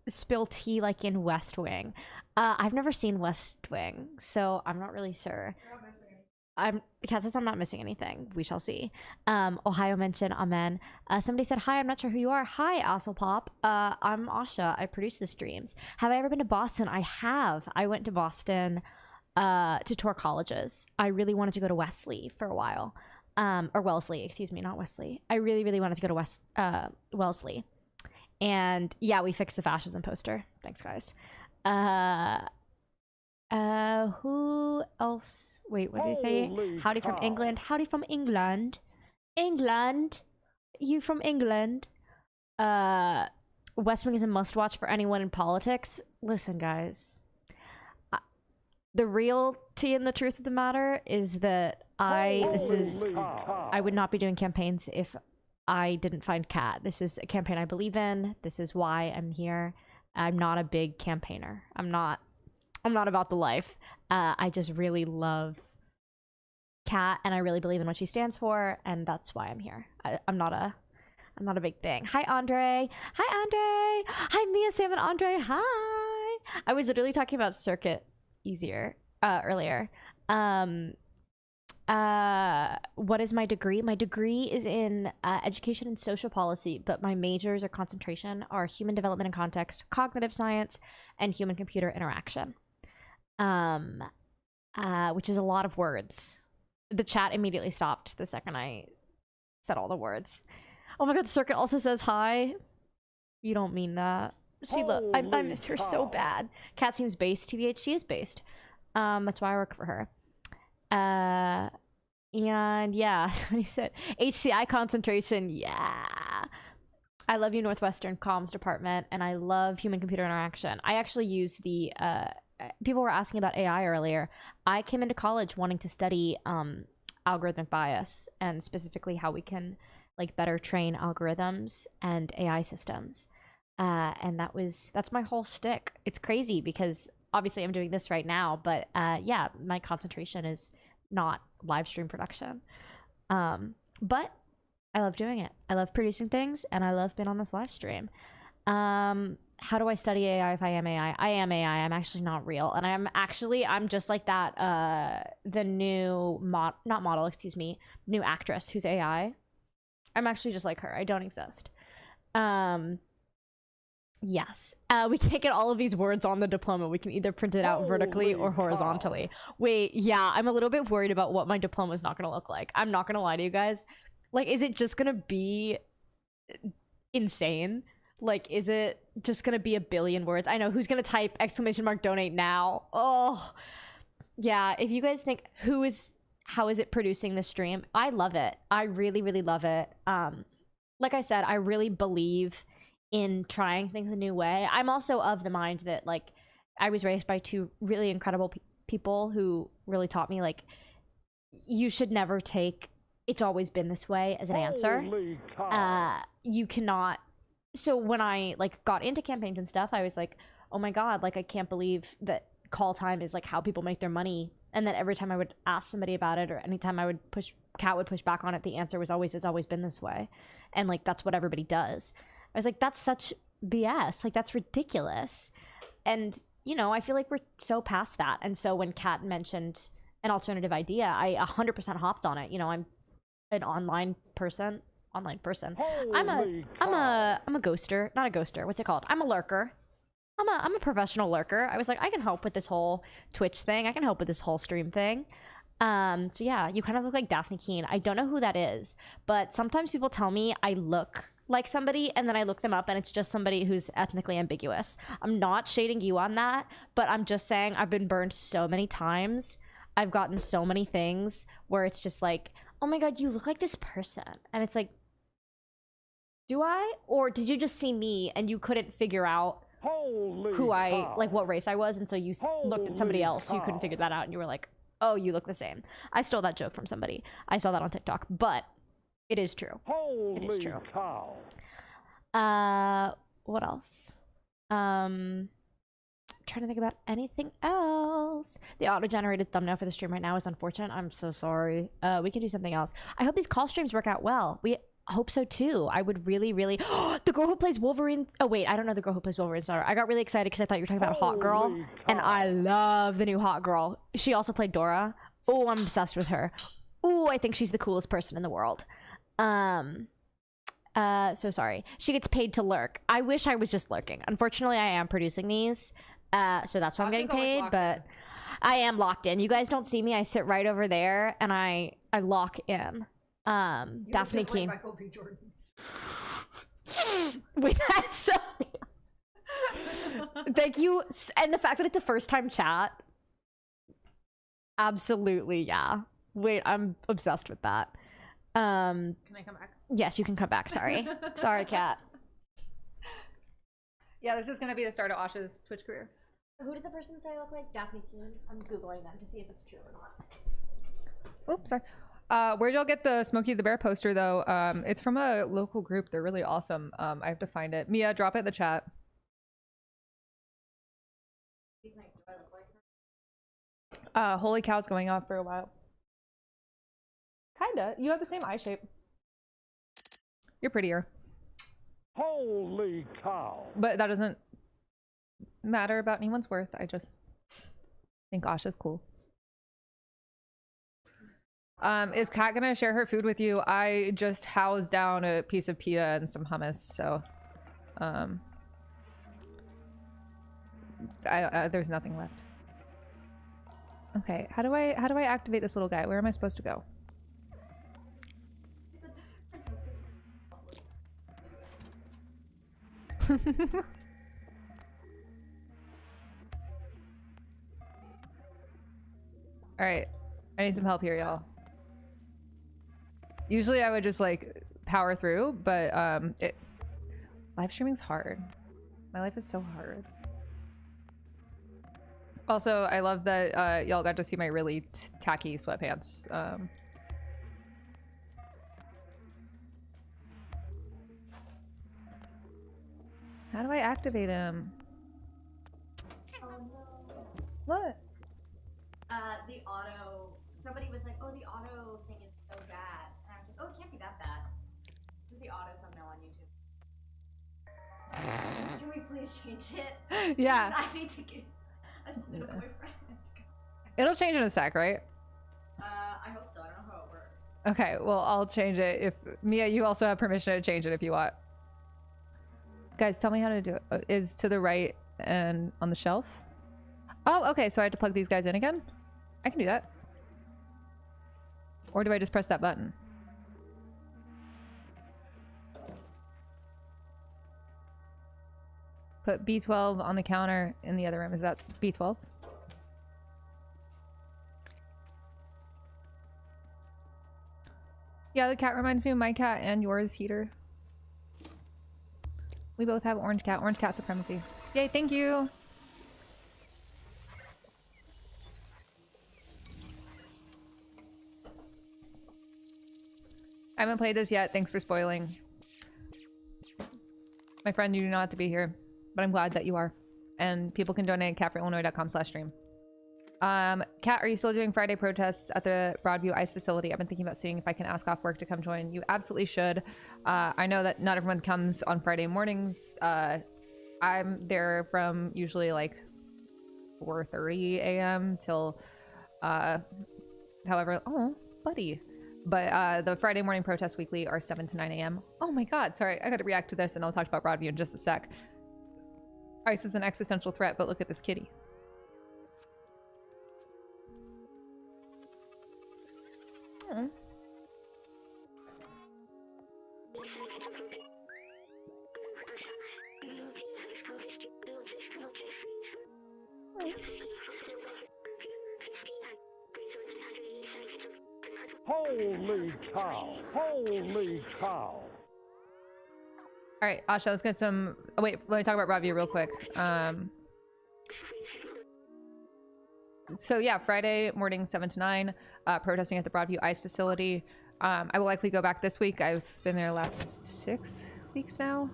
spill tea like in West Wing? I've never seen West Wing, so I'm not really sure. Kat says I'm not missing anything. We shall see. Ohio mentioned, amen. Somebody said, hi, I'm not sure who you are. Hi, Asselpop. I'm Asha. I produce the streams. Have I ever been to Boston? I have. I went to Boston to tour colleges. I really wanted to go to Wesley for a while. Or Wellesley, excuse me, not Wesley. I really, really wanted to go to Wellesley. And yeah, we fixed the fascism poster. Thanks, guys. Who else? Wait, what did they say? Holy Howdy from cow. England. Howdy from England. England. You from England. West Wing is a must watch for anyone in politics. Listen, guys. The reality and the truth of the matter is that I would not be doing campaigns if I didn't find Kat. This is a campaign I believe in. This is why I'm here. I'm not a big campaigner. I'm not about the life. I just really love Kat, and I really believe in what she stands for, and that's why I'm here. I'm not a big thing. Hi, Andre. Hi, Andre. Hi, Mia, Sam, and Andre. Hi. I was literally talking about circuit earlier. What is my degree? My degree is in education and social policy, but my majors or concentration are human development and context, cognitive science, and human computer interaction. Which is a lot of words. The chat immediately stopped the second I said all the words. Oh my god, Circuit also says hi. You don't mean that. I miss her so bad. Kat seems based, TBH. She is based. That's why I work for her. And yeah, somebody said HCI concentration. Yeah. I love you, Northwestern Comms Department, and I love human computer interaction. I actually use the people were asking about AI earlier. I came into college wanting to study algorithmic bias, and specifically how we can like better train algorithms and AI systems. And that's my whole shtick. It's crazy because obviously I'm doing this right now, but yeah, my concentration is not live stream production. But I love doing it. I love producing things, and I love being on this live stream. How do I study AI if I am AI? I am AI. I'm actually not real. And I'm just like that, the new new actress who's AI. I'm actually just like her. I don't exist. Yes. We can't get all of these words on the diploma. We can either print it out vertically or horizontally. Wait, yeah, I'm a little bit worried about what my diploma is not going to look like. I'm not going to lie to you guys. Like, is it just going to be insane? Like, is it just going to be a billion words? I know, who's going to type !donate now? Oh, yeah. If you guys think how is it producing the stream? I love it. I really, really love it. Like I said, I really believe in trying things a new way. I'm also of the mind that, like, I was raised by two really incredible people who really taught me, like, you should never take "it's always been this way" as an answer. You cannot. So when I, like, got into campaigns and stuff, I was like, oh my god, like, I can't believe that call time is, like, how people make their money. And then every time I would ask somebody about it, or anytime Kat would push back on it, the answer was always, "it's always been this way." And, like, that's what everybody does. I was like, that's such BS. Like, that's ridiculous. And, you know, I feel like we're so past that. And so when Kat mentioned an alternative idea, I 100% hopped on it. You know, I'm an online person. I'm a ghoster. Not a ghoster. What's it called? I'm a lurker. I'm a professional lurker. I was like, I can help with this whole Twitch thing. I can help with this whole stream thing. So yeah, you kind of look like Daphne Keene. I don't know who that is, but sometimes people tell me I look like somebody, and then I look them up and it's just somebody who's ethnically ambiguous. I'm not shading you on that, but I'm just saying I've been burned so many times. I've gotten so many things where it's just like, oh my god, you look like this person. And it's like, do I? Or did you just see me and you couldn't figure out like, what race I was, and so you looked at somebody else who couldn't figure that out, and you were like, oh, you look the same. I stole that joke from somebody. I saw that on TikTok, but it is true. It is true. What else? Trying to think about anything else. The auto-generated thumbnail for the stream right now is unfortunate. I'm so sorry. We can do something else. I hope these call streams work out well. We hope so too. I would really, really. The girl who plays Wolverine. Oh wait, I don't know the girl who plays Wolverine. Sorry, I got really excited because I thought you were talking about Hot Girl, and I love the new Hot Girl. She also played Dora. Oh, I'm obsessed with her. Oh, I think she's the coolest person in the world. So sorry. She gets paid to lurk. I wish I was just lurking. Unfortunately, I am producing these. So that's why I'm getting paid, but I am locked in. You guys don't see me. I sit right over there and I lock in. Daphne Keene. Like Michael B. Jordan. Wait, that's so... Thank you. And the fact that it's a first time chat. Absolutely, yeah. Wait, I'm obsessed with that. Can I come back? Yes, you can come back. Sorry. Sorry, Kat. Yeah, this is going to be the start of Asha's Twitch career. Who did the person say I look like? Daphne Keene. I'm Googling them to see if it's true or not. Oops, sorry. Where'd y'all get the Smokey the Bear poster, though? It's from a local group. They're really awesome. I have to find it. Mia, drop it in the chat. Holy cow's going off for a while. Kinda. You have the same eye shape. You're prettier. Holy cow. But that doesn't matter about anyone's worth. I just think Asha's cool. Is Kat gonna share her food with you? I just housed down a piece of pita and some hummus, so there's nothing left. Okay, how do I activate this little guy? Where am I supposed to go? All right, I need some help here, y'all. Usually I would just like power through, but live streaming's hard. My life is so hard. Also, I love that y'all got to see my really tacky sweatpants. How do I activate him? Oh no. What? The auto. Somebody was like, "Oh, the auto thing is so bad," and I was like, "Oh, it can't be that bad." This is the auto thumbnail on YouTube. Can we please change it? Yeah. I need to get. I still need a boyfriend. It'll change in a sec, right? I hope so. I don't know how it works. Okay, well, I'll change it. If Mia, you also have permission to change it if you want. Guys, tell me how to do it. Is to the right and on the shelf? Oh, okay, so I have to plug these guys in again? I can do that. Or do I just press that button? Put B12 on the counter in the other room. Is that B12? Yeah, the cat reminds me of my cat and yours, Heater. We both have orange cat. Orange cat supremacy. Yay, thank you. I haven't played this yet. Thanks for spoiling. My friend, you do not have to be here, but I'm glad that you are. And people can donate at catforillinois.com/stream. Kat, are you still doing Friday protests at the Broadview ICE facility? I've been thinking about seeing if I can ask off work to come join. You absolutely should. I know that not everyone comes on Friday mornings. I'm there from usually like 4:30 a.m. till however, oh, buddy. But the Friday morning protests weekly are 7 to 9 a.m. Oh my god, sorry, I gotta react to this and I'll talk about Broadview in just a sec. ICE is an existential threat, but look at this kitty. Oh. Holy cow! Holy cow! All right, Asha, let's get some. Oh, wait, let me talk about Broadview real quick. So yeah, Friday morning, 7 to 9, protesting at the Broadview ICE facility. I will likely go back this week. I've been there the last 6 weeks now.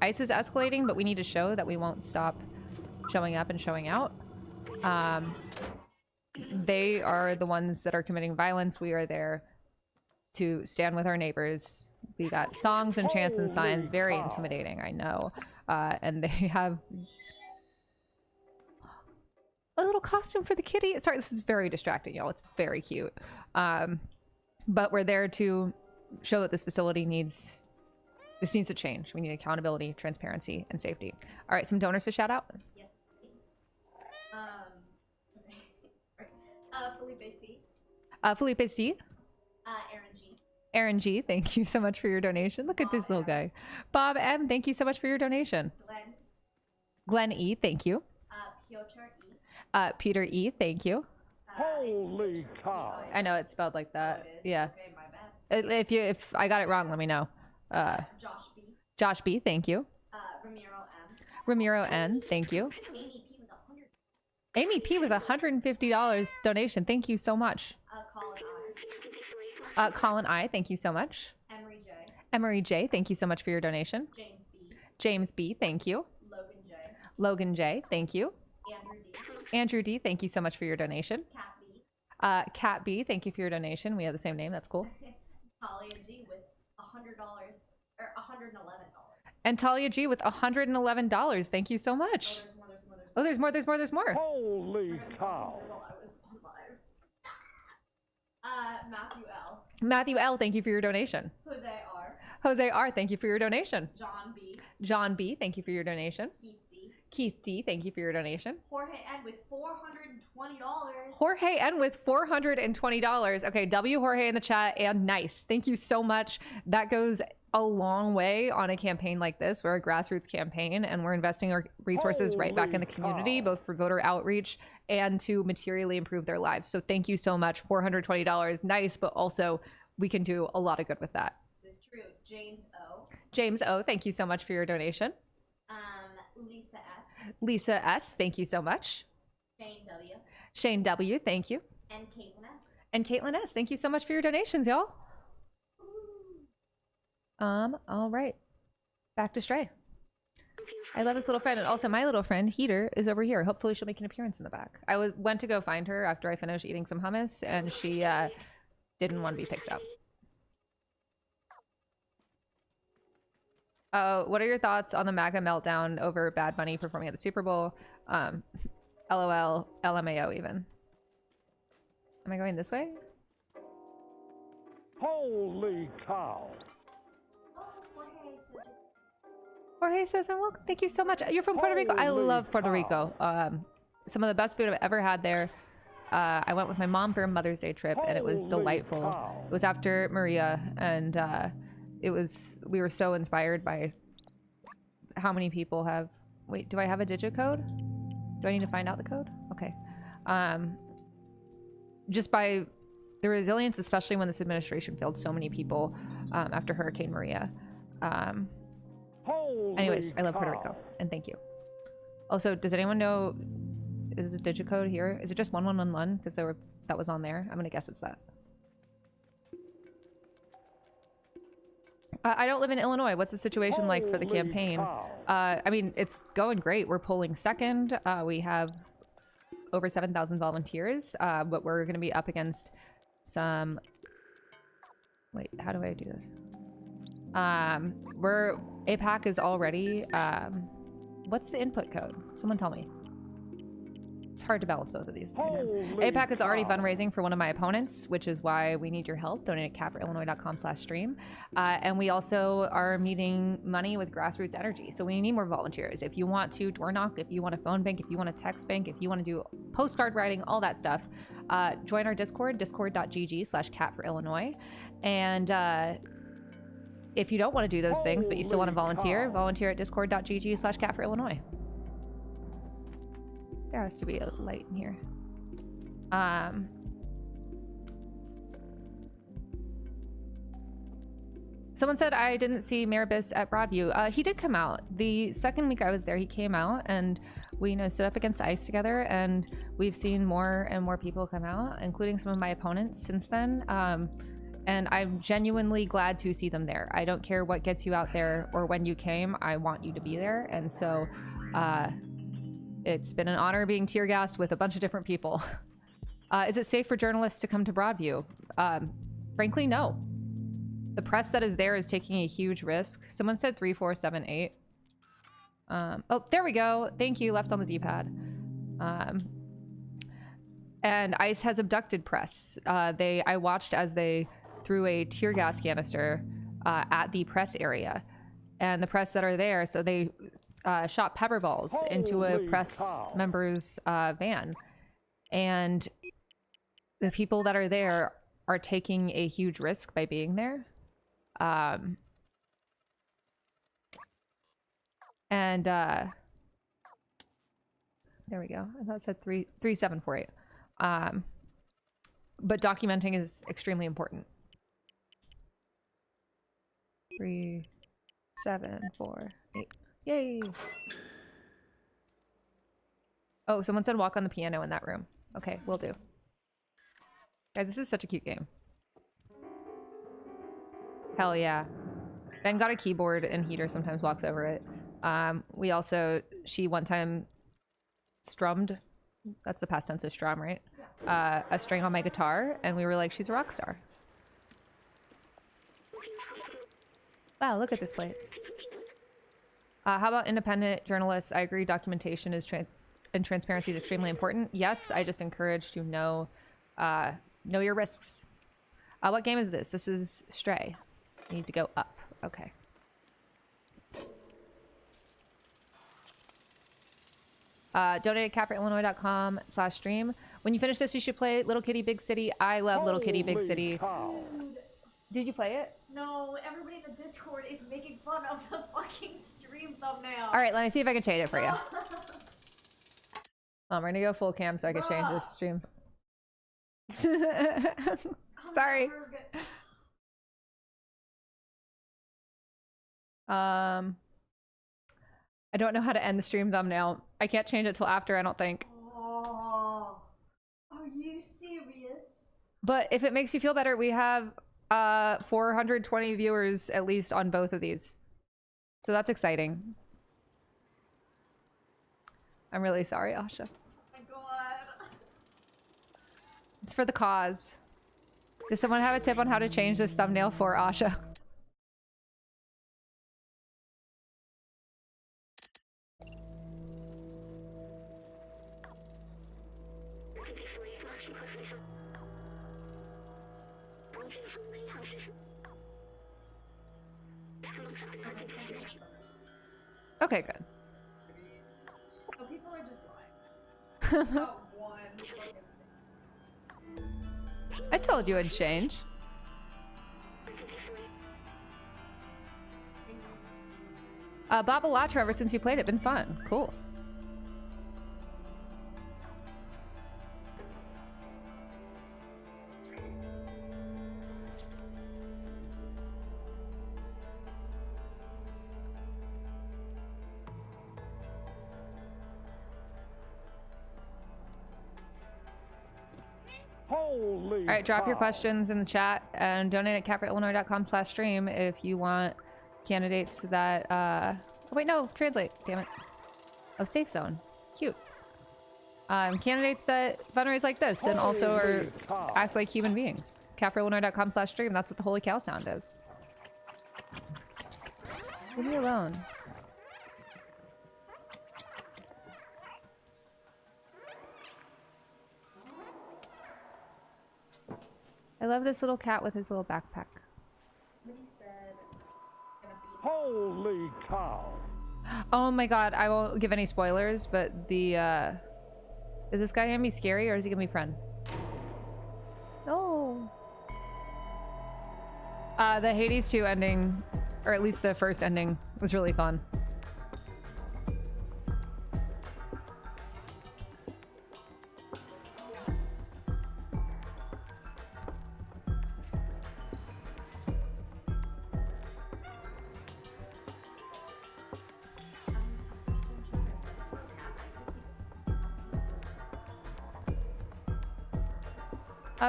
ICE is escalating, but we need to show that we won't stop showing up and showing out. They are the ones that are committing violence. We are there to stand with our neighbors. We got songs and chants and signs. Very intimidating, I know. And they have a little costume for the kitty. Sorry, this is very distracting, y'all. It's very cute. But we're there to show that this facility needs to change. We need accountability, transparency, and safety. All right, some donors to shout out. Yes. Felipe C. Felipe C. Aaron G. Aaron G, thank you so much for your donation. Look at this little guy. Bob M, thank you so much for your donation. Glenn E, thank you. Piotr E. Peter E, thank you. Holy cow! I know it's spelled like that. Oh, Yeah. Okay, my bad. If I got it wrong, let me know. Josh B. Josh B, thank you. Ramiro M. Ramiro N, thank you. Amy P with 100. Amy P with $150 donation. Thank you so much. Colin I. Colin I, thank you so much. Emery J. Emery J, thank you so much for your donation. James B. James B, thank you. Logan J. Logan J, thank you. Andrew D. Andrew D, thank you so much for your donation. Cat B. Kat B, thank you for your donation. We have the same name, that's cool. Talia G with $100 or $111. And Talia G with $111. Thank you so much. Oh, there's more. Holy cow! I was on live. Matthew L. Matthew L, thank you for your donation. Jose R. Jose R, thank you for your donation. John B. John B, thank you for your donation. Keith D. Keith D, thank you for your donation. Jorge N with $420. Jorge N with $420. Okay, W Jorge in the chat and nice. Thank you so much. That goes a long way on a campaign like this. We're a grassroots campaign and we're investing our resources right back in the community, both for voter outreach and to materially improve their lives. So thank you so much. $420, nice, but also we can do a lot of good with that. This is true. James O. James O, thank you so much for your donation. Lisa S. Lisa S, thank you so much. Shane W. Shane W, thank you. And Caitlin S. And Caitlin S, thank you so much for your donations, y'all. All right. Back to Stray. I love this little friend, and also my little friend Heater is over here. Hopefully she'll make an appearance in the back. I went to go find her after I finished eating some hummus, and she didn't want to be picked up. What are your thoughts on the MAGA meltdown over Bad Bunny performing at the Super Bowl? LOL, LMAO even. Am I going this way? Holy cow. Jorge says, I'm welcome. Thank you so much. You're from Puerto Rico. I love Puerto Rico. Some of the best food I've ever had there. I went with my mom for a Mother's Day trip, and it was delightful. It was after Maria, and we were so inspired by how many people have... Wait, do I have a digit code? Do I need to find out the code? Okay. Just by the resilience, especially when this administration failed so many people after Hurricane Maria. Anyways, I love Puerto Rico, and thank you. Also, does anyone know, is the digit code here? Is it just 1111? Because that was on there. I'm gonna guess it's that. I don't live in Illinois. What's the situation like for the campaign? I mean, it's going great. We're polling second. We have over 7,000 volunteers, but we're going to be up against some... Wait, how do I do this? APAC is already... what's the input code? Someone tell me. It's hard to balance both of these at the same time. APAC is already fundraising for one of my opponents, which is why we need your help. Donate at capforillinois.com/stream. And we also are meeting money with Grassroots Energy. So we need more volunteers. If you want to door knock, if you want a phone bank, if you want a text bank, if you want to do postcard writing, all that stuff, join our Discord, discord.gg/catforillinois. And if you don't want to do those things, but you still want to volunteer at discord.gg/catforillinois. There has to be a light in here. Someone said I didn't see Maribis at Broadview. He did come out. The second week I was there, he came out, and we stood up against ICE together, and we've seen more and more people come out, including some of my opponents since then. And I'm genuinely glad to see them there. I don't care what gets you out there or when you came, I want you to be there. And so, it's been an honor being tear gassed with a bunch of different people. Is it safe for journalists to come to Broadview? Frankly, no. The press that is there is taking a huge risk. Someone said 3478. Oh, there we go. Thank you. Left on the D-pad. And ICE has abducted press. I watched as they threw a tear gas canister at the press area. And the press that are there, so they shot pepper balls into a press member's van. And the people that are there are taking a huge risk by being there. There we go. I thought it said 3748. But documenting is extremely important. 3748. Yay! Oh, someone said walk on the piano in that room. Okay, will do. Guys, this is such a cute game. Hell yeah. Ben got a keyboard and Heater sometimes walks over it. She one time strummed, that's the past tense of strum, right? A string on my guitar, and we were like, she's a rock star. Wow, look at this place. How about independent journalists? I agree documentation and transparency is extremely important. Yes, I just encourage to know your risks. What game is this? This is Stray. You need to go up. Okay. Donate at capforillinois.com/stream. When you finish this, you should play Little Kitty Big City. I love Little Kitty Big City. Did you play it? No, everybody in the Discord is making fun of the fucking stream thumbnail. All right, let me see if I can change it for you. We're gonna go full cam so I can change this stream. Sorry. I don't know how to end the stream thumbnail. I can't change it till after, I don't think. Oh, are you serious? But if it makes you feel better, we have 420 viewers at least on both of these. So that's exciting. I'm really sorry, Asha. Oh my god. It's for the cause. Does someone have a tip on how to change this thumbnail for Asha? Okay, good. Oh, people are just lying. Oh, one. I told you it'd change. Babalatra, ever since you played it, been fun. Cool. Holy All right, drop your cow. questions in the chat and donate at capreillinois.com/stream if you want candidates that oh wait, no, translate, damn it. Oh, safe zone. Cute. Candidates that fundraise like this and also are Holy cow. act like human beings. capreillinois.com/stream, that's what the holy cow sound is. Leave me alone. I love this little cat with his little backpack. Somebody said, gonna beat Holy cow. Oh my god, I won't give any spoilers, but the is this guy gonna be scary or is he gonna be friend? No. The Hades 2 ending, or at least the first ending, was really fun.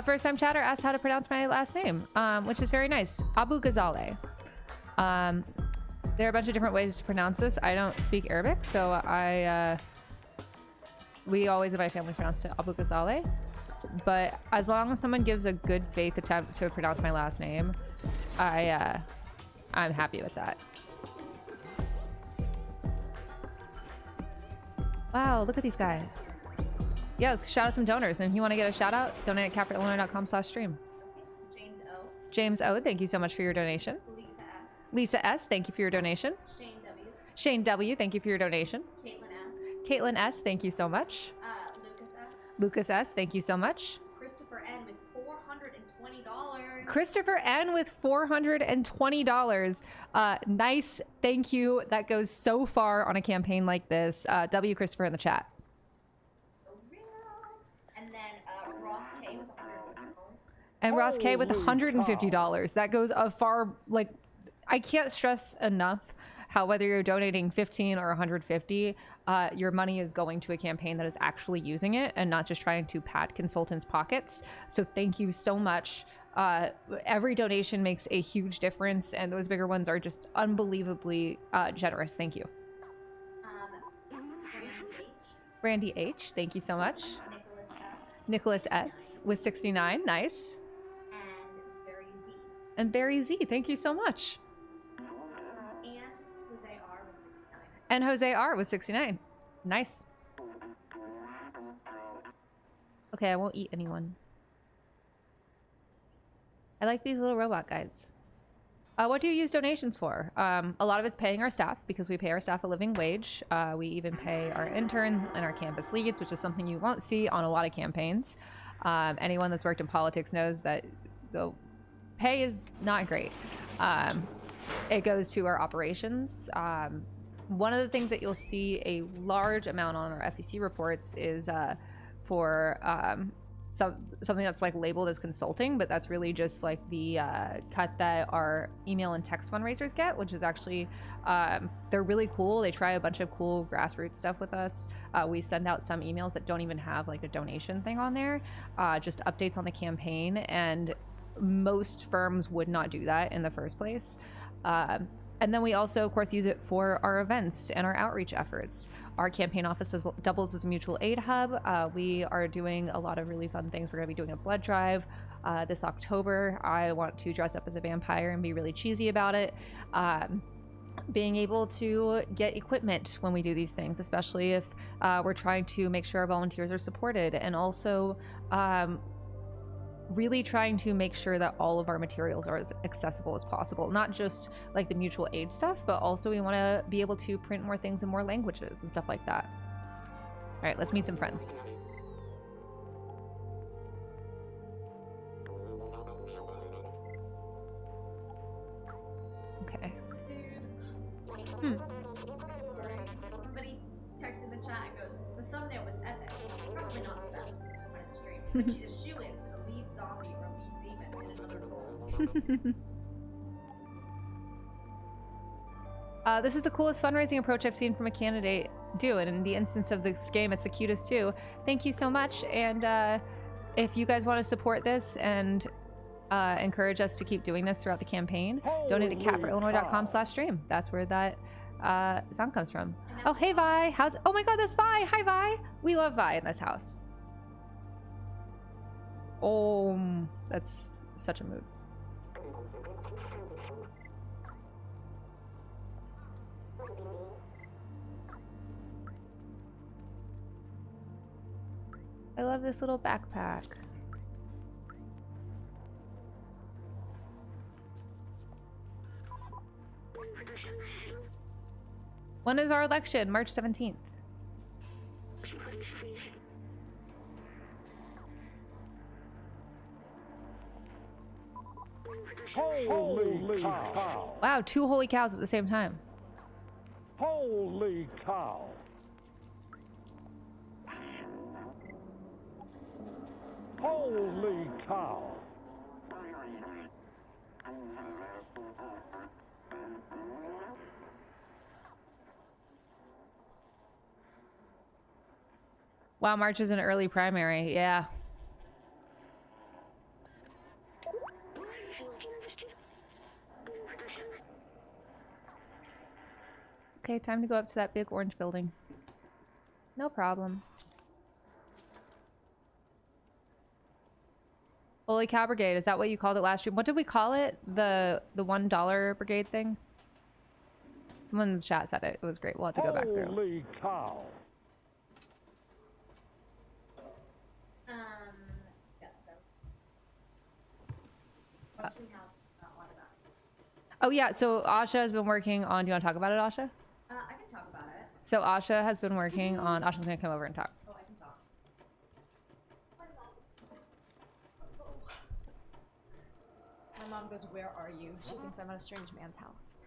First time chatter asked how to pronounce my last name, which is very nice. Abu Ghazaleh. There are a bunch of different ways to pronounce this. I don't speak Arabic, so we always in my family pronounced it Abu Ghazaleh. But as long as someone gives a good faith attempt to pronounce my last name, I'm happy with that. Wow, look at these guys. Yeah, let's shout out some donors. And if you want to get a shout out, donate at capreillinois.com/stream. James O. James O, thank you so much for your donation. Lisa S. Lisa S, thank you for your donation. Shane W. Shane W, thank you for your donation. Caitlin S. Caitlin S, thank you so much. Lucas S. Lucas S, thank you so much. Christopher N with $420. Christopher N with $420. Nice, thank you. That goes so far on a campaign like this. W Christopher in the chat. And then Ross K with $150. And Ross K with Holy $150. That goes a far, like, I can't stress enough how whether you're donating 15 or 150, your money is going to a campaign that is actually using it and not just trying to pad consultants' pockets. So thank you so much. Every donation makes a huge difference, and those bigger ones are just unbelievably generous. Thank you. Randy H. Randy H, thank you so much. Nicholas S. Nicholas S with 69, nice. And Barry Z. And Barry Z, thank you so much. And Jose R with 69. And Jose R with 69, nice. Okay, I won't eat anyone. I like these little robot guys. What do you use donations for? A lot of it's paying our staff because we pay our staff a living wage. We even pay our interns and our campus leads, which is something you won't see on a lot of campaigns. Anyone that's worked in politics knows that the pay is not great. It goes to our operations. One of the things that you'll see a large amount on our FTC reports is for something that's like labeled as consulting, but that's really just like the cut that our email and text fundraisers get, which is actually they're really cool. They try a bunch of cool grassroots stuff with us. We send out some emails that don't even have like a donation thing on there, just updates on the campaign, and most firms would not do that in the first place. And then we also, of course, use it for our events and our outreach efforts. Our campaign office doubles as a mutual aid hub. We are doing a lot of really fun things. We're going to be doing a blood drive this October. I want to dress up as a vampire and be really cheesy about it. Being able to get equipment when we do these things, especially if we're trying to make sure our volunteers are supported, and also really trying to make sure that all of our materials are as accessible as possible. Not just like the mutual aid stuff, but also we want to be able to print more things in more languages and stuff like that. All right, let's meet some friends. Okay. Sorry. Somebody texted the chat and goes, the thumbnail was epic. Probably not the best at this point in stream, but she's a shoo-in for the lead zombie or lead demon in another role. This is the coolest fundraising approach I've seen from a candidate do, and in the instance of this game, it's the cutest too. Thank you so much, and if you guys want to support this and encourage us to keep doing this throughout the campaign, donate at catforillinois.com/stream. That's where that sound comes from. Oh, hey Vi, oh my god, that's Vi. Hi Vi. We love Vi in this house. Oh, that's such a mood. I love this little backpack. When is our election? March 17th. Holy cow! Wow, 2 holy cows at the same time. Holy cow! Holy cow! Wow, March is an early primary. Yeah. Okay, time to go up to that big orange building. No problem. Holy Cow Brigade, is that what you called it last stream? What did we call it? The $1 brigade thing? Someone in the chat said it. It was great. We'll have to go back through. Holy cow! Yes, so. Once we have a lot of that. Oh yeah, so Asha has been working on, do you want to talk about it, Asha? I can talk about it. So Asha has been working on, Asha's gonna come over and talk. Oh, I can talk. My mom goes, "Where are you?" She thinks I'm at a strange man's house.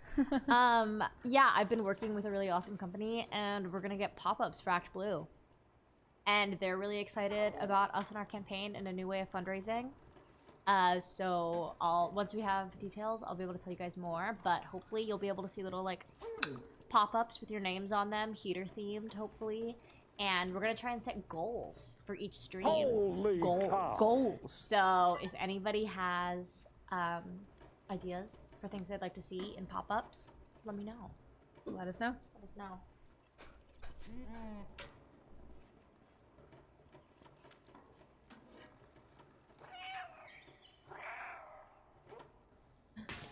Yeah, I've been working with a really awesome company, and we're gonna get pop-ups for Act Blue. And they're really excited about us and our campaign and a new way of fundraising. So once we have details, I'll be able to tell you guys more. But hopefully, you'll be able to see little like pop-ups with your names on them, heater themed, hopefully. And we're gonna try and set goals for each stream. Holy cow! Goals. So if anybody has ideas for things they'd like to see in pop-ups, let me know. Let us know. Let us know.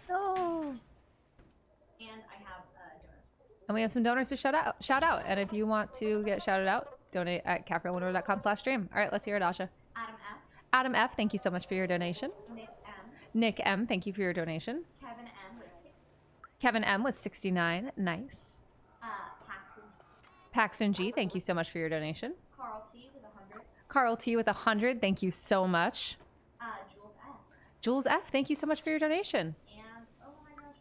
Oh. And I have donors. And we have some donors to shout out. And if you want to get shouted out, donate at catforillinois.com/stream. All right, let's hear it, Asha. Adam F. Adam F, thank you so much for your donation. Nick M. Nick M, thank you for your donation. Kevin M. with 6. Kevin M with 69, nice. Paxton. Paxton G, thank you so much for your donation. Carl T. with 100. Carl T with 100, thank you so much. Jules F. Jules F, thank you so much for your donation. And, oh my gosh.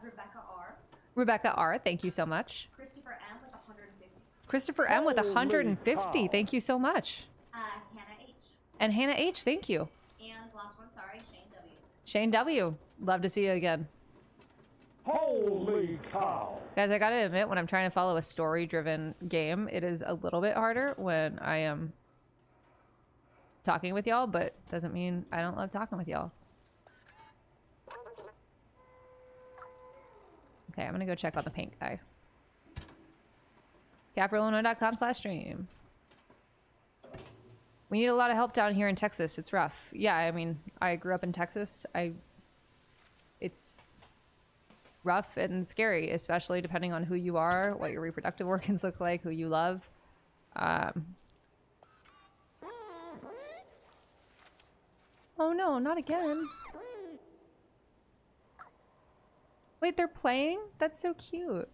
Rebecca R. Rebecca R, thank you so much. Christopher M. with 150. Christopher M with Holy 150, cow. thank you so much. Hannah H. And Hannah H, thank you. And last one, sorry, Shane W. Shane W, love to see you again. Holy cow! Guys, I gotta admit, when I'm trying to follow a story-driven game, it is a little bit harder when I am talking with y'all, but doesn't mean I don't love talking with y'all. Okay, I'm gonna go check on the paint guy. CapRillinois.com/stream. We need a lot of help down here in Texas. It's rough. Yeah, I mean, I grew up in Texas. It's rough and scary, especially depending on who you are, what your reproductive organs look like, who you love. Oh no, not again. Wait, they're playing? That's so cute.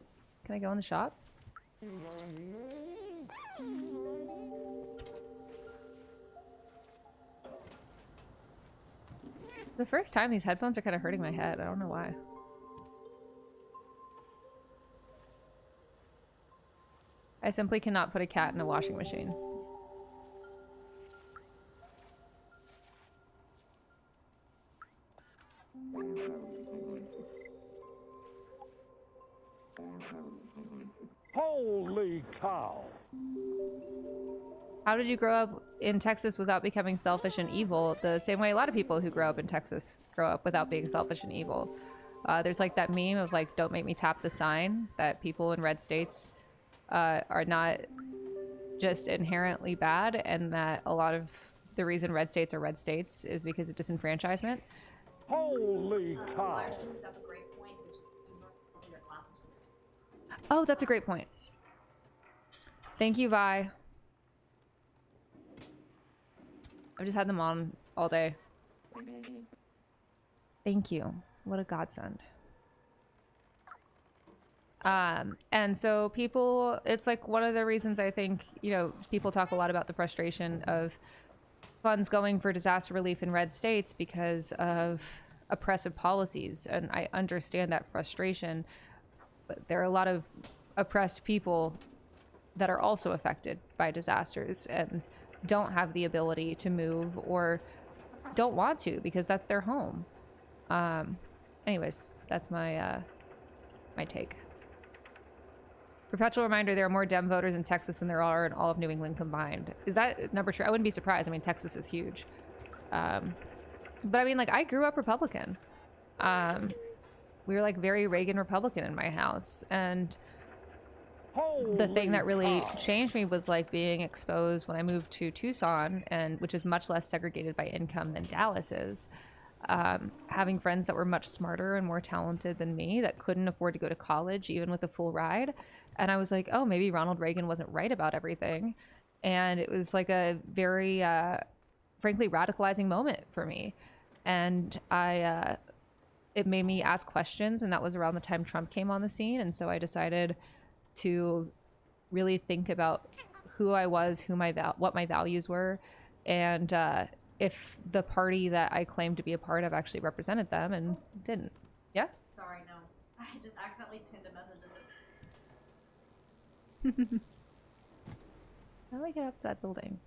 Can I go in the shop? The first time these headphones are kind of hurting my head. I don't know why. I simply cannot put a cat in a washing machine. Holy cow. How did you grow up in Texas without becoming selfish and evil? The same way a lot of people who grow up in Texas grow up without being selfish and evil. There's like that meme of like, don't make me tap the sign, that people in red states are not just inherently bad, and that a lot of the reason red states are red states is because of disenfranchisement. Holy cow. Actually brings up a great point, which is you must have your glasses for your Oh, that's a great point. Thank you, Vi. I've just had them on all day. Thank you. What a godsend. And so people, it's like one of the reasons I think, you know, people talk a lot about the frustration of funds going for disaster relief in red states because of oppressive policies. And I understand that frustration, but there are a lot of oppressed people that are also affected by disasters and don't have the ability to move or don't want to because that's their home. Anyways, that's my my take. Perpetual reminder, there are more Dem voters in Texas than there are in all of New England combined. Is that number true? I wouldn't be surprised. I mean, Texas is huge. But I mean, like, I grew up Republican. We were like very Reagan Republican in my house. And the thing that really changed me was like being exposed when I moved to Tucson, and which is much less segregated by income than Dallas is. Having friends that were much smarter and more talented than me that couldn't afford to go to college even with a full ride. And I was like, oh, maybe Ronald Reagan wasn't right about everything. And it was like a very, frankly, radicalizing moment for me. And it made me ask questions. And that was around the time Trump came on the scene. And so I decided to really think about who I was, what my values were, and if the party that I claimed to be a part of actually represented them, and didn't. Yeah? Sorry, no. I just accidentally pinned a message. How do I get up to that building?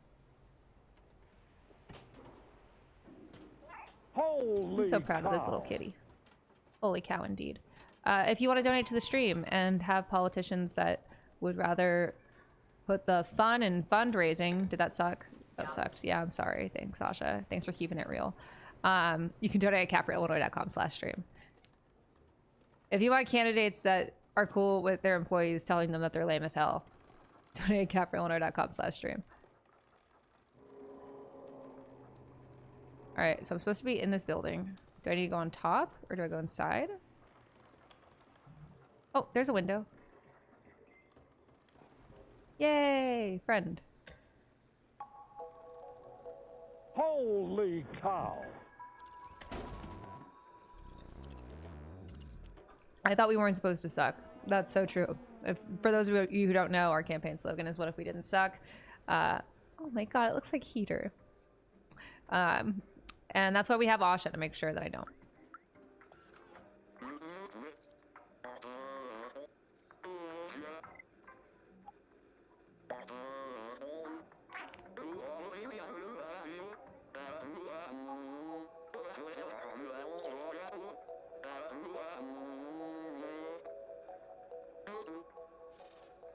Holy I'm so proud of this little kitty. Holy cow, indeed. If you want to donate to the stream and have politicians that would rather put the fun in fundraising, did that suck? That sucked. Yeah, I'm sorry. Thanks, Sasha. Thanks for keeping it real. You can donate at caprillinois.com/stream. If you want candidates that are cool with their employees telling them that they're lame as hell, donate at caprillinois.com/stream. All right, so I'm supposed to be in this building. Do I need to go on top or do I go inside? Oh, there's a window. Yay, friend. Holy cow. I thought we weren't supposed to suck. That's so true. For those of you who don't know, our campaign slogan is, what if we didn't suck? Oh my god, it looks like heater. And that's why we have Asha, to make sure that I don't.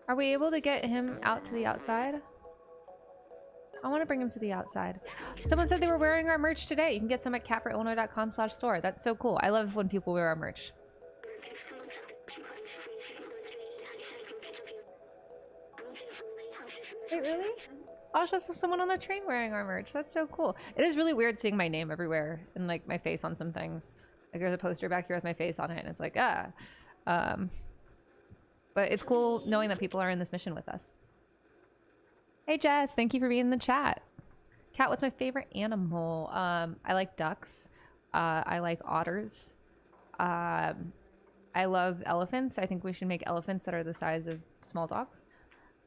Are we able to get him out to the outside? I want to bring him to the outside. Someone said they were wearing our merch today. You can get some at caprillinois.com/store. That's so cool. I love when people wear our merch. Wait, really? Oh, there's someone on the train wearing our merch. That's so cool. It is really weird seeing my name everywhere and like my face on some things. Like there's a poster back here with my face on it, and it's like but it's cool knowing that people are in this mission with us. Hey Jess, thank you for being in the chat. Kat, what's my favorite animal? I like ducks. I like otters. I love elephants. I think we should make elephants that are the size of small dogs.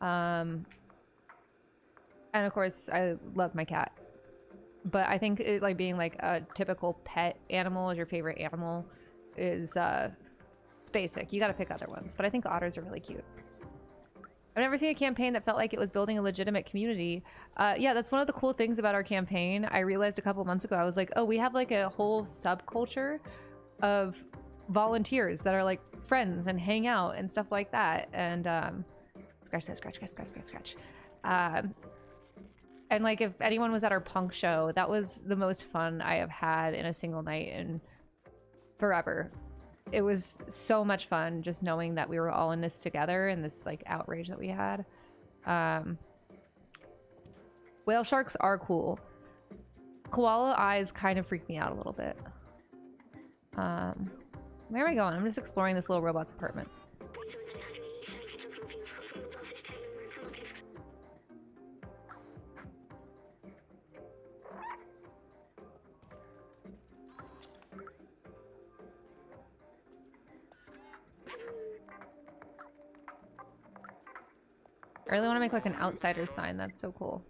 And of course, I love my cat. But I think it, like being like a typical pet animal as your favorite animal is it's basic. You got to pick other ones. But I think otters are really cute. I've never seen a campaign that felt like it was building a legitimate community. Yeah, that's one of the cool things about our campaign. I realized a couple months ago, I was like, oh, we have like a whole subculture of volunteers that are like friends and hang out and stuff like that. And scratch. And like if anyone was at our punk show, that was the most fun I have had in a single night in forever. It was so much fun just knowing that we were all in this together and this like outrage that we had. Whale sharks are cool. Koala eyes kind of freak me out a little bit. Where am I going? I'm just exploring this little robot's apartment. I really want to make like an outsider sign. That's so cool.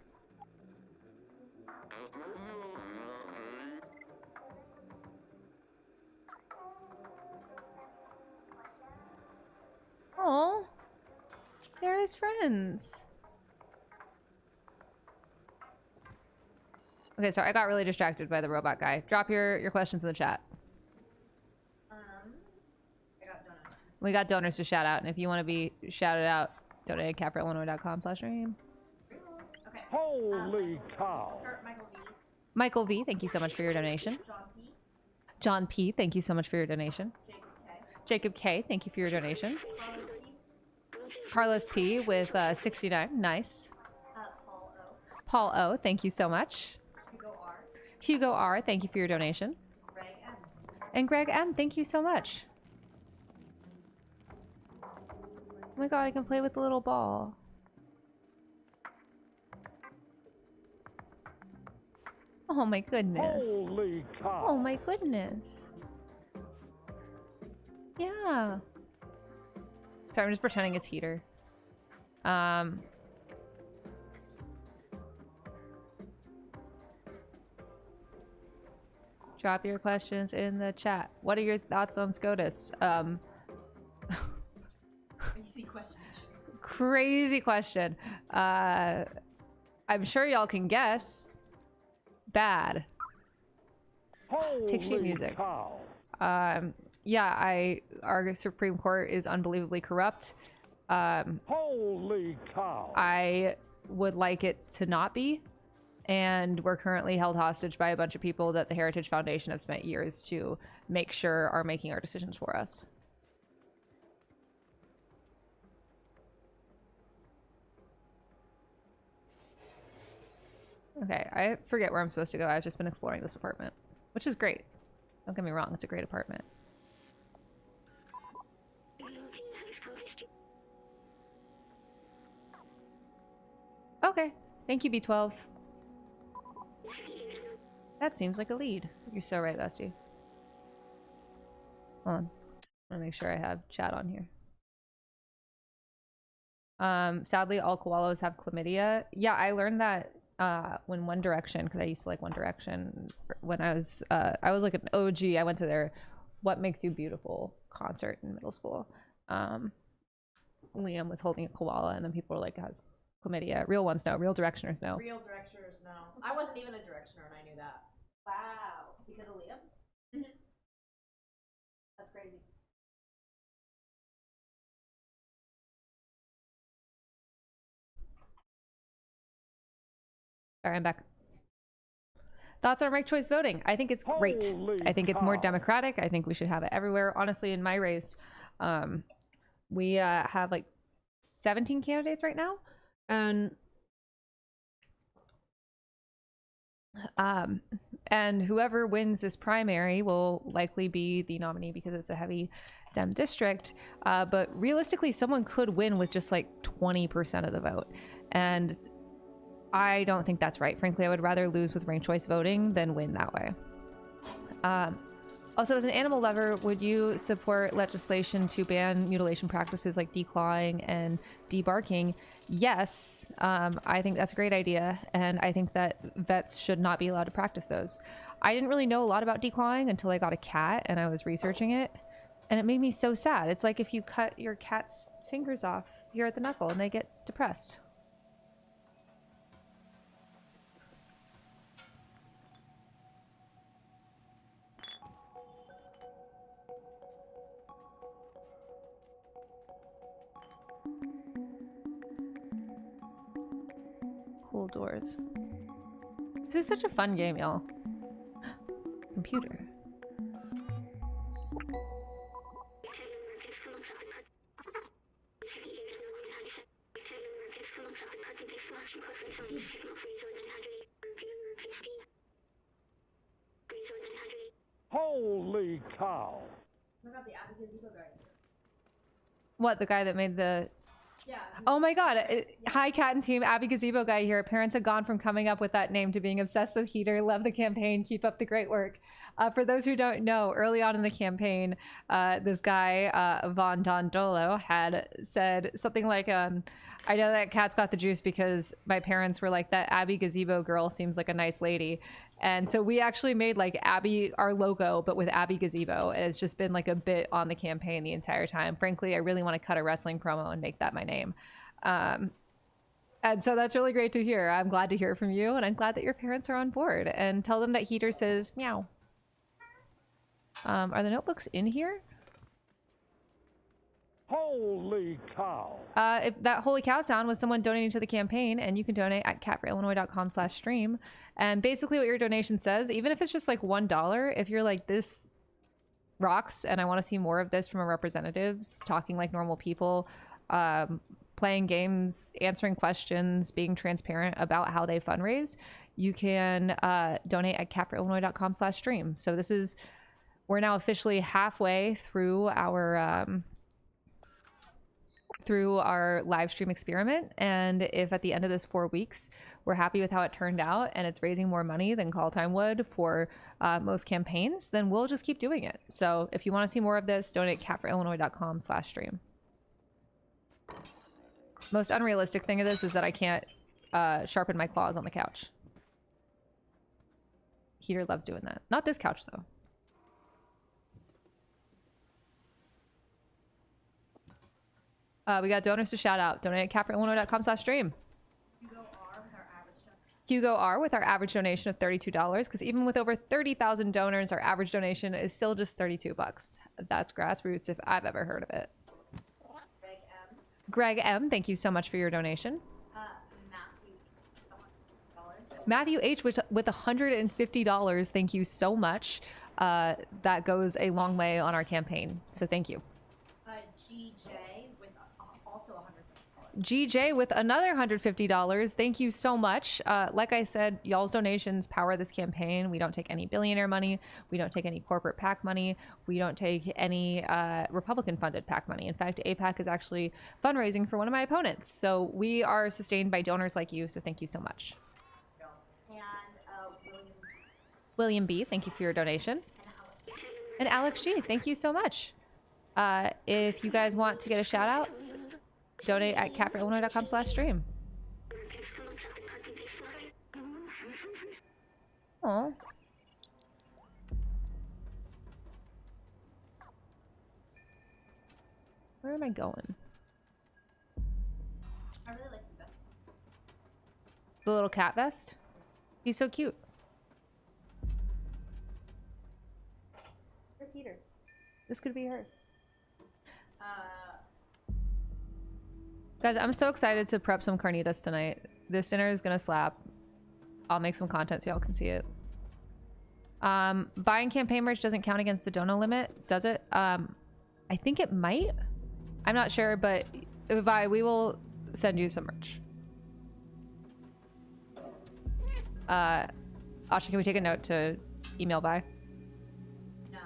Oh, they're his friends. Okay, sorry, I got really distracted by the robot guy. Drop your questions in the chat. I got donuts. We got donors to shout out, and if you want to be shouted out, donate at capperillinois.com/stream. Okay. Holy cow. Start Michael V. Michael V, thank you so much for your donation. John P. John P, thank you so much for your donation. Jacob K. Jacob K, thank you for your donation. Carlos P. Carlos P with 69, nice. Paul O. Paul O, thank you so much. Hugo R. Hugo R, thank you for your donation. Greg M. And Greg M, thank you so much. Oh my god, I can play with the little ball. Oh my goodness. Holy cow. Oh my goodness. Yeah. Sorry, I'm just pretending it's heater. Drop your questions in the chat. What are your thoughts on SCOTUS? Easy question. Crazy question. I'm sure y'all can guess. Bad. Take sheet Holy music. cow. Yeah, our Supreme Court is unbelievably corrupt. Holy cow. I would like it to not be. And we're currently held hostage by a bunch of people that the Heritage Foundation have spent years to make sure are making our decisions for us. Okay, I forget where I'm supposed to go. I've just been exploring this apartment, which is great. Don't get me wrong, it's a great apartment. Okay, thank you, B12. That seems like a lead. You're so right, Bestie. Hold on. I want to make sure I have chat on here. Sadly, all koalas have chlamydia. Yeah, I learned that when One Direction, because I used to like One Direction when I was like an OG. I went to their "What Makes You Beautiful" concert in middle school. Liam was holding a koala, and then people were like, "Has chlamydia." Real ones know. Real Directioners know. Real directioners know. I wasn't even a directioner and I knew that. Wow. Because of Liam? Mm-hmm. That's crazy. Sorry, I'm back. Thoughts on ranked choice voting? I think it's great. Holy I think it's more cow. democratic. I think we should have it everywhere. Honestly, in my race, we have like 17 candidates right now. And And whoever wins this primary will likely be the nominee because it's a heavy Dem district. But realistically, someone could win with just like 20% of the vote. And I don't think that's right. Frankly, I would rather lose with ranked choice voting than win that way. Also, as an animal lover, would you support legislation to ban mutilation practices like declawing and debarking? Yes, I think that's a great idea, and I think that vets should not be allowed to practice those. I didn't really know a lot about declawing until I got a cat and I was researching it, and it made me so sad. It's like if you cut your cat's fingers off here at the knuckle and they get depressed. Cool doors. This is such a fun game, y'all. Computer. Holy cow! What about the Abby Gazebo guys? What, the guy that made the... Yeah. Oh my god. Hi, Cat and team. Abby Gazebo Guy here. Parents have gone from coming up with that name to being obsessed with Heater. Love the campaign. Keep up the great work. For those who don't know, early on in the campaign, this guy, Von Dondolo, had said something like, I know that Cat's got the juice because my parents were like, that Abby Gazebo girl seems like a nice lady. And so we actually made like Abby, our logo, but with Abby Gazebo. And it's just been like a bit on the campaign the entire time. Frankly, I really want to cut a wrestling promo and make that my name. And so that's really great to hear. I'm glad to hear from you, and I'm glad that your parents are on board. And tell them that Heater says meow. Are the notebooks in here? Holy cow! If that holy cow sound was someone donating to the campaign, and you can donate at catforillinois.com/stream. And basically what your donation says, even if it's just like $1, if you're like, this rocks and I want to see more of this from our representatives, talking like normal people, playing games, answering questions, being transparent about how they fundraise, you can donate at catforillinois.com/stream. So this is, we're now officially halfway through our live stream experiment, and if at the end of this 4 weeks we're happy with how it turned out and it's raising more money than call time would for most campaigns, then we'll just keep doing it. So if you want to see more of this, donate catforillinois.com/stream. Most unrealistic thing of this is that I can't sharpen my claws on the couch. Heater loves doing that. Not this couch though. We got donors to shout out. Donate at catforillinois.com/stream. Hugo R with our average donation of $32, because even with over 30,000 donors, our average donation is still just $32. That's grassroots if I've ever heard of it. Greg M, thank you so much for your donation. Matthew H with $150, thank you so much. That goes a long way on our campaign, so thank you. GJ with another $150. Thank you so much. Like I said, y'all's donations power this campaign. We don't take any billionaire money. We don't take any corporate PAC money. We don't take any Republican funded PAC money. In fact, APAC is actually fundraising for one of my opponents. So we are sustained by donors like you. So thank you so much. And William B, thank you for your donation. And Alex G, thank you so much. If you guys want to get a shout out, donate at catforillinois.com/stream. Aw. Where am I going? I really like the vest. The little cat vest? He's so cute. For Peter. This could be her. Guys, I'm so excited to prep some carnitas tonight. This dinner is gonna slap. I'll make some content so y'all can see it. Buying campaign merch doesn't count against the dono limit, does it? I think it might. I'm not sure, but we will send you some merch. Asha, can we take a note to email by? No,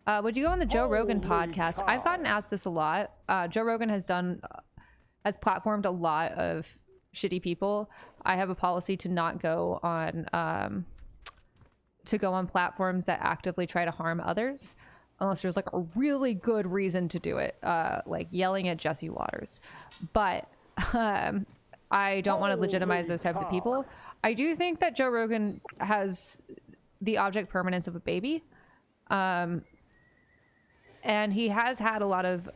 and Would you go on the Joe Rogan Holy podcast? cow. I've gotten asked this a lot. Joe Rogan has platformed a lot of shitty people. I have a policy to not go on platforms that actively try to harm others, unless there's like a really good reason to do it, like yelling at Jesse Waters. But I don't want to legitimize those types of people. I do think that Joe Rogan has the object permanence of a baby. And he has had a lot of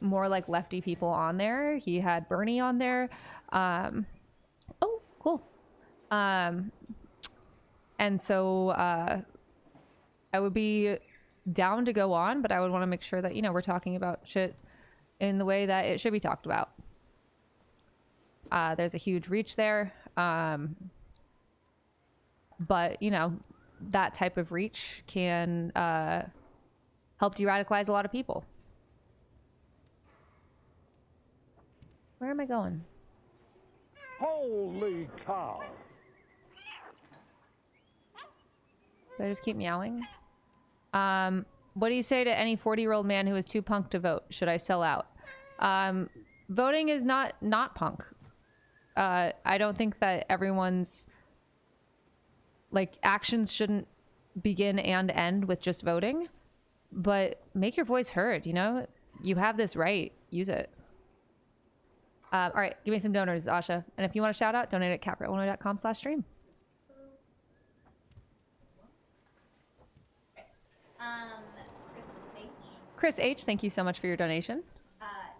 more like lefty people on there. He had Bernie on there. Oh, cool. And so I would be down to go on, but I would want to make sure that, you know, we're talking about shit in the way that it should be talked about. There's a huge reach there. But, you know, that type of reach can help de-radicalize a lot of people. Where am I going? Holy cow. Do I just keep meowing? What do you say to any 40-year-old man who is too punk to vote? Should I sell out? Voting is not punk. I don't think that everyone's like actions shouldn't begin and end with just voting, but make your voice heard. You know, you have this right. Use it. All right, give me some donors, Asha. And if you want to shout out, donate at capra.illinois.com/stream. Chris H. Chris H, thank you so much for your donation.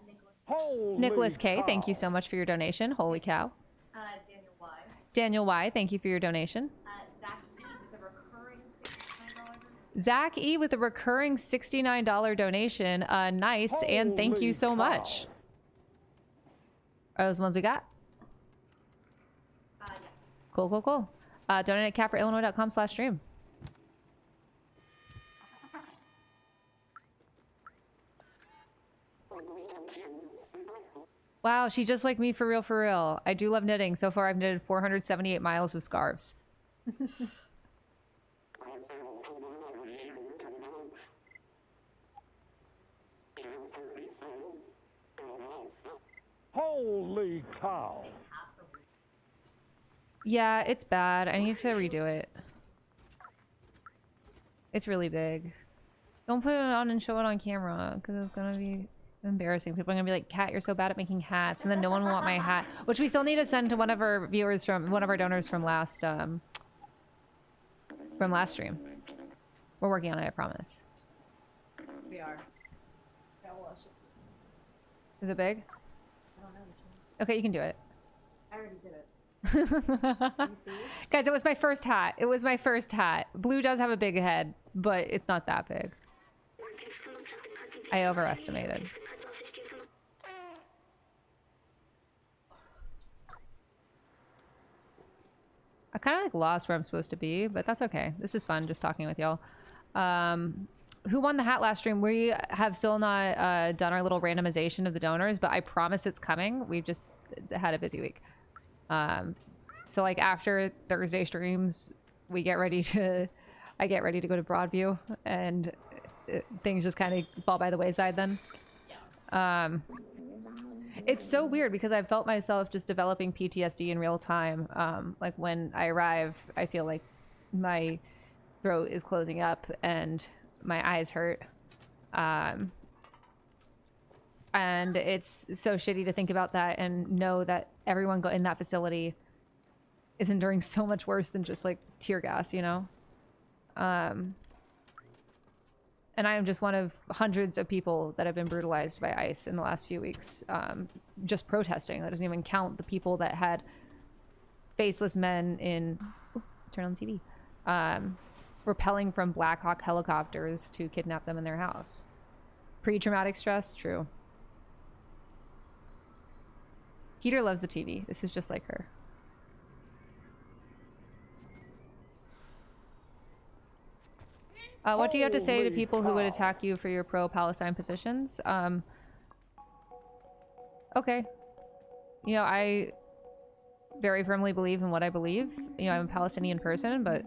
Nicholas. Holy Nicholas K, cow. thank you so much for your donation. Holy cow. Daniel Y. Daniel Y, thank you for your donation. Zach E. with a recurring $69. Zach E with a recurring $69 donation. Nice, and thank you Holy so cow. much. Are those the ones we got? Yeah. Cool, cool, cool. Donate at capra.illinois.com/stream. Wow, she just like me for real, for real. I do love knitting. So far, I've knitted 478 miles of scarves. Holy cow. Yeah, it's bad. I need to redo it. It's really big. Don't put it on and show it on camera, because it's gonna be embarrassing. People are gonna be like, Kat, you're so bad at making hats, and then no one will want my hat. Which we still need to send to one of our viewers from one of our donors from last stream. We're working on it, I promise. We are. Yeah, well, shit. Is it big? I don't know. Okay, you can do it. I already did it. You see? Guys, it was my first hat. It was my first hat. Blue does have a big head, but it's not that big. I overestimated. I kind of like lost where I'm supposed to be, but that's okay. This is fun, just talking with y'all. Who won the hat last stream? We have still not done our little randomization of the donors, but I promise it's coming. We've just had a busy week. So like after Thursday streams, I get ready to go to Broadview, and things just kind of fall by the wayside then. It's so weird because I felt myself just developing PTSD in real time. Like when I arrive, I feel like my throat is closing up and my eyes hurt. And it's so shitty to think about that and know that everyone in that facility is enduring so much worse than just like tear gas, you know? And I am just one of hundreds of people that have been brutalized by ICE in the last few weeks, just protesting. That doesn't even count the people that had faceless men in... Ooh, turn on the TV. Rappelling from Black Hawk helicopters to kidnap them in their house. Pre-traumatic stress? True. Heater loves the TV. This is just like her. What do you have to say to people who would attack you for your pro-Palestine positions? okay. You know, I very firmly believe in what I believe. You know, I'm a Palestinian person, but it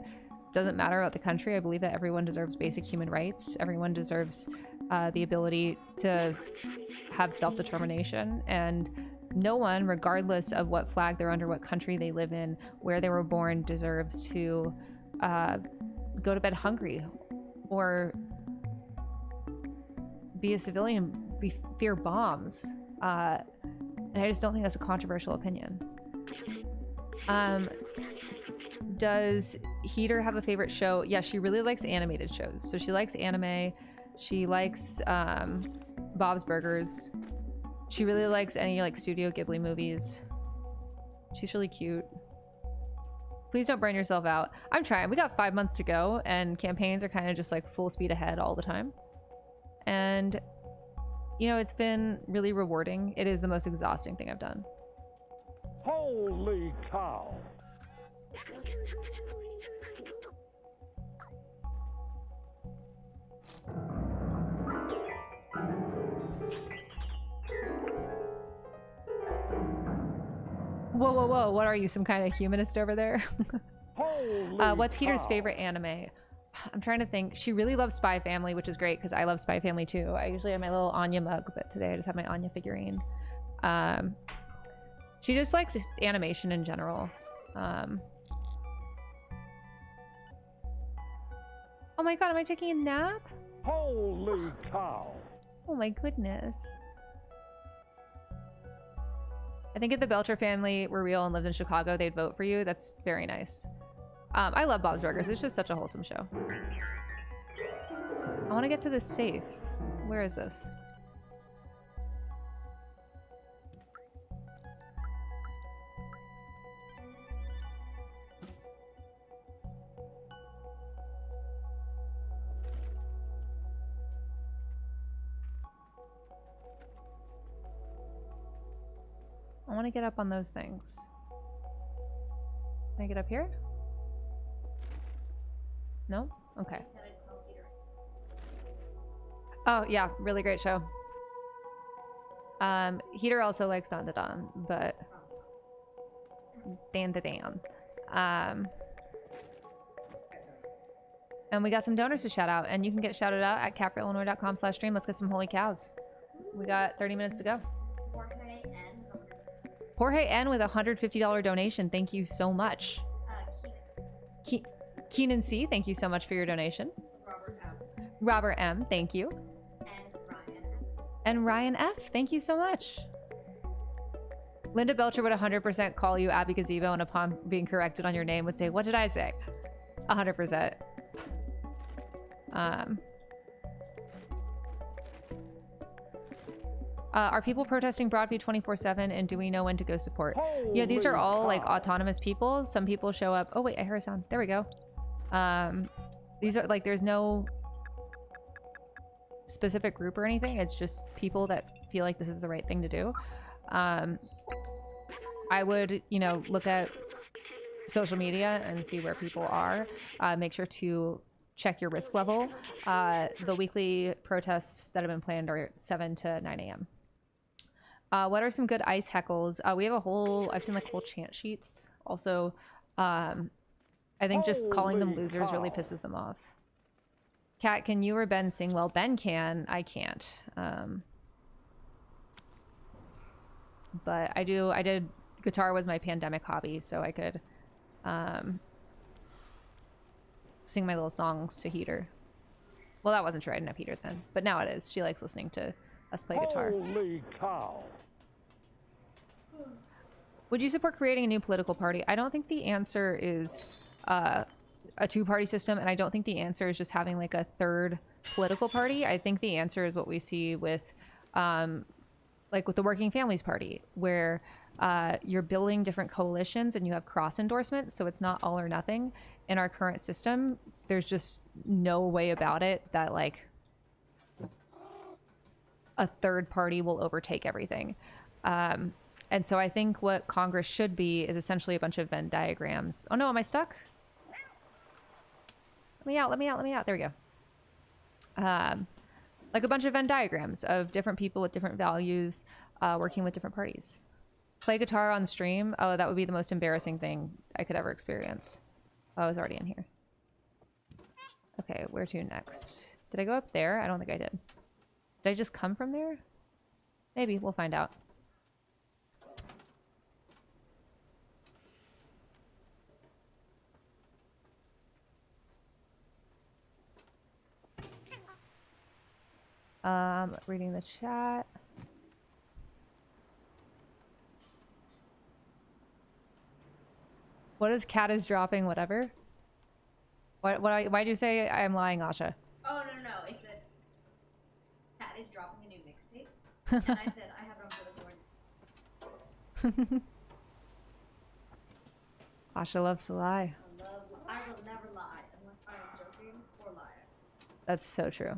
doesn't matter about the country. I believe that everyone deserves basic human rights. Everyone deserves the ability to have self-determination, and no one, regardless of what flag they're under, what country they live in, where they were born, deserves to go to bed hungry or be a civilian, fear bombs. And I just don't think that's a controversial opinion. Does Heater have a favorite show? Yeah, she really likes animated shows. So she likes anime. She likes Bob's Burgers. She really likes any like Studio Ghibli movies. She's really cute. Please don't burn yourself out. I'm trying. We got 5 months to go, and campaigns are kind of just like full speed ahead all the time. And, you know, it's been really rewarding. It is the most exhausting thing I've done. Holy cow. Whoa, whoa, whoa. What are you, some kind of humanist over there? Holy What's Heater's cow. favorite anime? I'm trying to think. She really loves Spy Family, which is great because I love Spy Family too. I usually have my little Anya mug, but today I just have my Anya figurine. She just likes animation in general. Oh my god, am I taking a nap? Holy cow. Oh my goodness. I think if the Belcher family were real and lived in Chicago, they'd vote for you. That's very nice. I love Bob's Burgers. It's just such a wholesome show. I want to get to this safe. Where is this? I want to get up on those things. Can I get up here? No? Okay. Oh, yeah. Really great show. Heater also likes Don to Don, but... Dan to Dan. And we got some donors to shout out, and you can get shouted out at capraillinois.com/stream. Let's get some holy cows. We got 30 minutes to go. Jorge N with a $150 donation. Thank you so much. Keenan C, thank you so much for your donation. Robert M, thank you. And Ryan F, thank you so much. Linda Belcher would 100% call you Abby Gazebo, and upon being corrected on your name would say, "What did I say?" 100%. Are people protesting Broadview 24/7, and do we know when to go support? Yeah, these are all like autonomous people. Some people show up. Oh wait, I hear a sound. There we go. These are like, there's no specific group or anything. It's just people that feel like this is the right thing to do. I would, you know, look at social media and see where people are. Make sure to check your risk level. The weekly protests that have been planned are 7 to 9 a.m. What are some good ice heckles? We have a whole, I've seen like whole chant sheets. Also, I think just calling them losers really pisses them off. Kat, can you or Ben sing? Well, Ben can, I can't. But I did, guitar was my pandemic hobby, so I could sing my little songs to Heater. Well, that wasn't true, I didn't have Heater then, but now it is. She likes listening to us play guitar. Holy cow. Would you support creating a new political party? I don't think the answer is a two-party system, and I don't think the answer is just having like a third political party. I think the answer is what we see with like with the Working Families Party, where you're building different coalitions and you have cross endorsements, so it's not all or nothing. In our current system, there's just no way about it that like a third party will overtake everything. And so I think what Congress should be is essentially a bunch of Venn diagrams. Oh no, am I stuck? Let me out, let me out, let me out. There we go. Like a bunch of Venn diagrams of different people with different values, working with different parties. Play guitar on stream. Oh, that would be the most embarrassing thing I could ever experience. Oh, I was already in here. Okay, where to next? Did I go up there? I don't think I did. Did I just come from there? Maybe. We'll find out. Reading the chat. What is cat is dropping? Whatever. Why'd you say I'm lying, Asha? Oh, no. It's a cat is dropping a new mixtape. And I said, I have it on for the board. Asha loves to lie. I will never lie unless I am joking or lying. That's so true.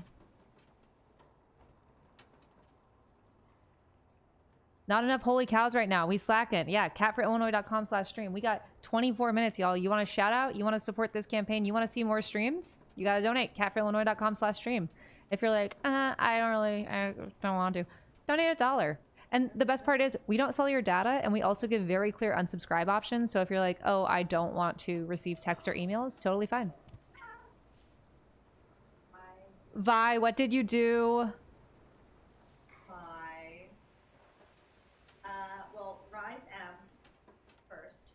Not enough holy cows right now. We slacking. Yeah, catforillinois.com/stream. We got 24 minutes, y'all. You want a shout out? You want to support this campaign? You want to see more streams? You got to donate. catforillinois.com/stream. If you're like, I don't want to. Donate $1. And the best part is we don't sell your data, and we also give very clear unsubscribe options. So if you're like, oh, I don't want to receive text or emails, totally fine. Vi, what did you do?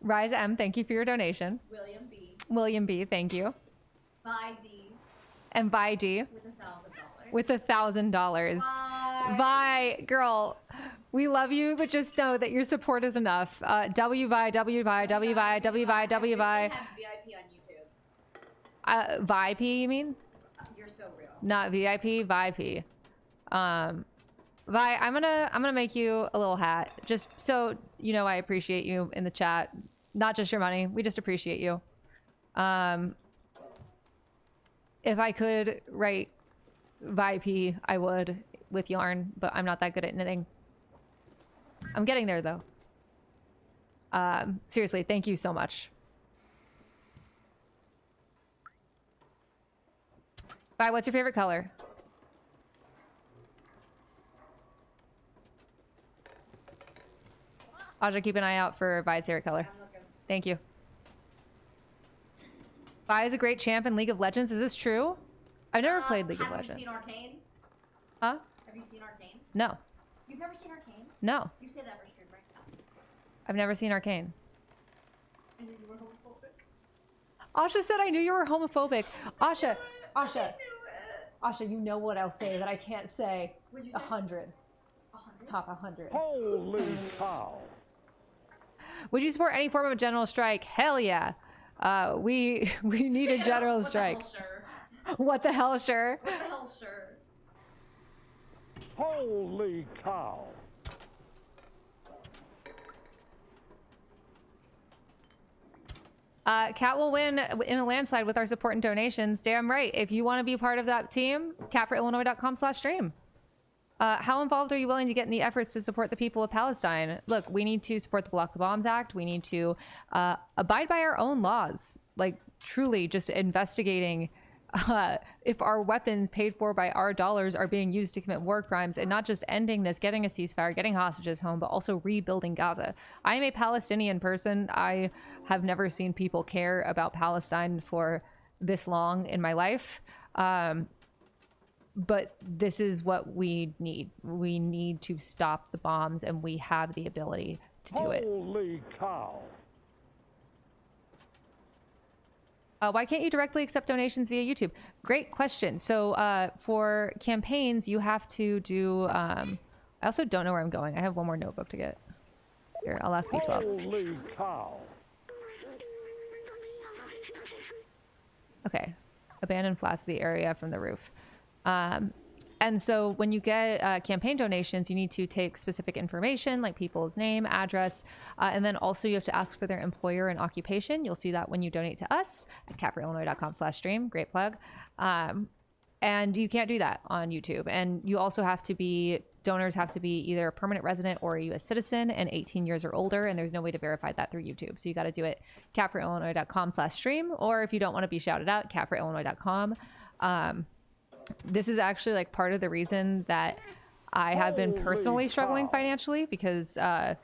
Rise M, thank you for your donation. William B. William B, thank you. Vi D. And Vi D. With $1,000. With $1,000. Vi, girl, we love you, but just know that your support is enough. WVI, WVI, WVI, WVI, WVI. Have VIP on YouTube. VIP, you mean? You're so real. Not VIP, VIP. Vi, I'm gonna make you a little hat, just so you know I appreciate you in the chat. Not just your money, we just appreciate you. If I could write VIP, I would with yarn, but I'm not that good at knitting. I'm getting there though. Seriously, thank you so much. Vi, what's your favorite color? Aja, keep an eye out for Vi's favorite color. Thank you. Vi is a great champ in League of Legends. Is this true? I've never played League of Legends. Have you seen Arcane? Huh? Have you seen Arcane? No. You've never seen Arcane? No. You say that for stream right now. I've never seen Arcane. I knew you were homophobic. Asha said I knew you were homophobic. Asha, I knew it. Asha, you know what I'll say that I can't say. What'd you say? 100. 100? Top 100. Holy cow. Would you support any form of a general strike? Hell yeah. We need a general strike. What the hell, sure? What the hell, sure? What the hell, sure? Holy cow. Cat will win in a landslide with our support and donations. Damn right. If you want to be part of that team, catforillinois.com/stream. How involved are you willing to get in the efforts to support the people of Palestine? Look, we need to support the Block the Bombs Act. We need to abide by our own laws. Like, truly just investigating if our weapons paid for by our dollars are being used to commit war crimes, and not just ending this, getting a ceasefire, getting hostages home, but also rebuilding Gaza. I am a Palestinian person. I have never seen people care about Palestine for this long in my life. But this is what we need. We need to stop the bombs, and we have the ability to do it. Holy cow. Why can't you directly accept donations via YouTube? Great question. So for campaigns, you have to do... I also don't know where I'm going. I have one more notebook to get. Here, I'll ask B12. Holy cow. Okay. Abandon flats the area from the roof. And so when you get campaign donations, you need to take specific information like people's name, address, and then also you have to ask for their employer and occupation. You'll see that when you donate to us at catforillinois.com/stream. Great plug. And you can't do that on YouTube. And you also have to be, donors have to be either a permanent resident or a U.S. citizen and 18 years or older, and there's no way to verify that through YouTube. So you got to do it catforillinois.com/stream, or if you don't want to be shouted out, catforillinois.com. This is actually like part of the reason that I have been personally Holy struggling cow. financially because I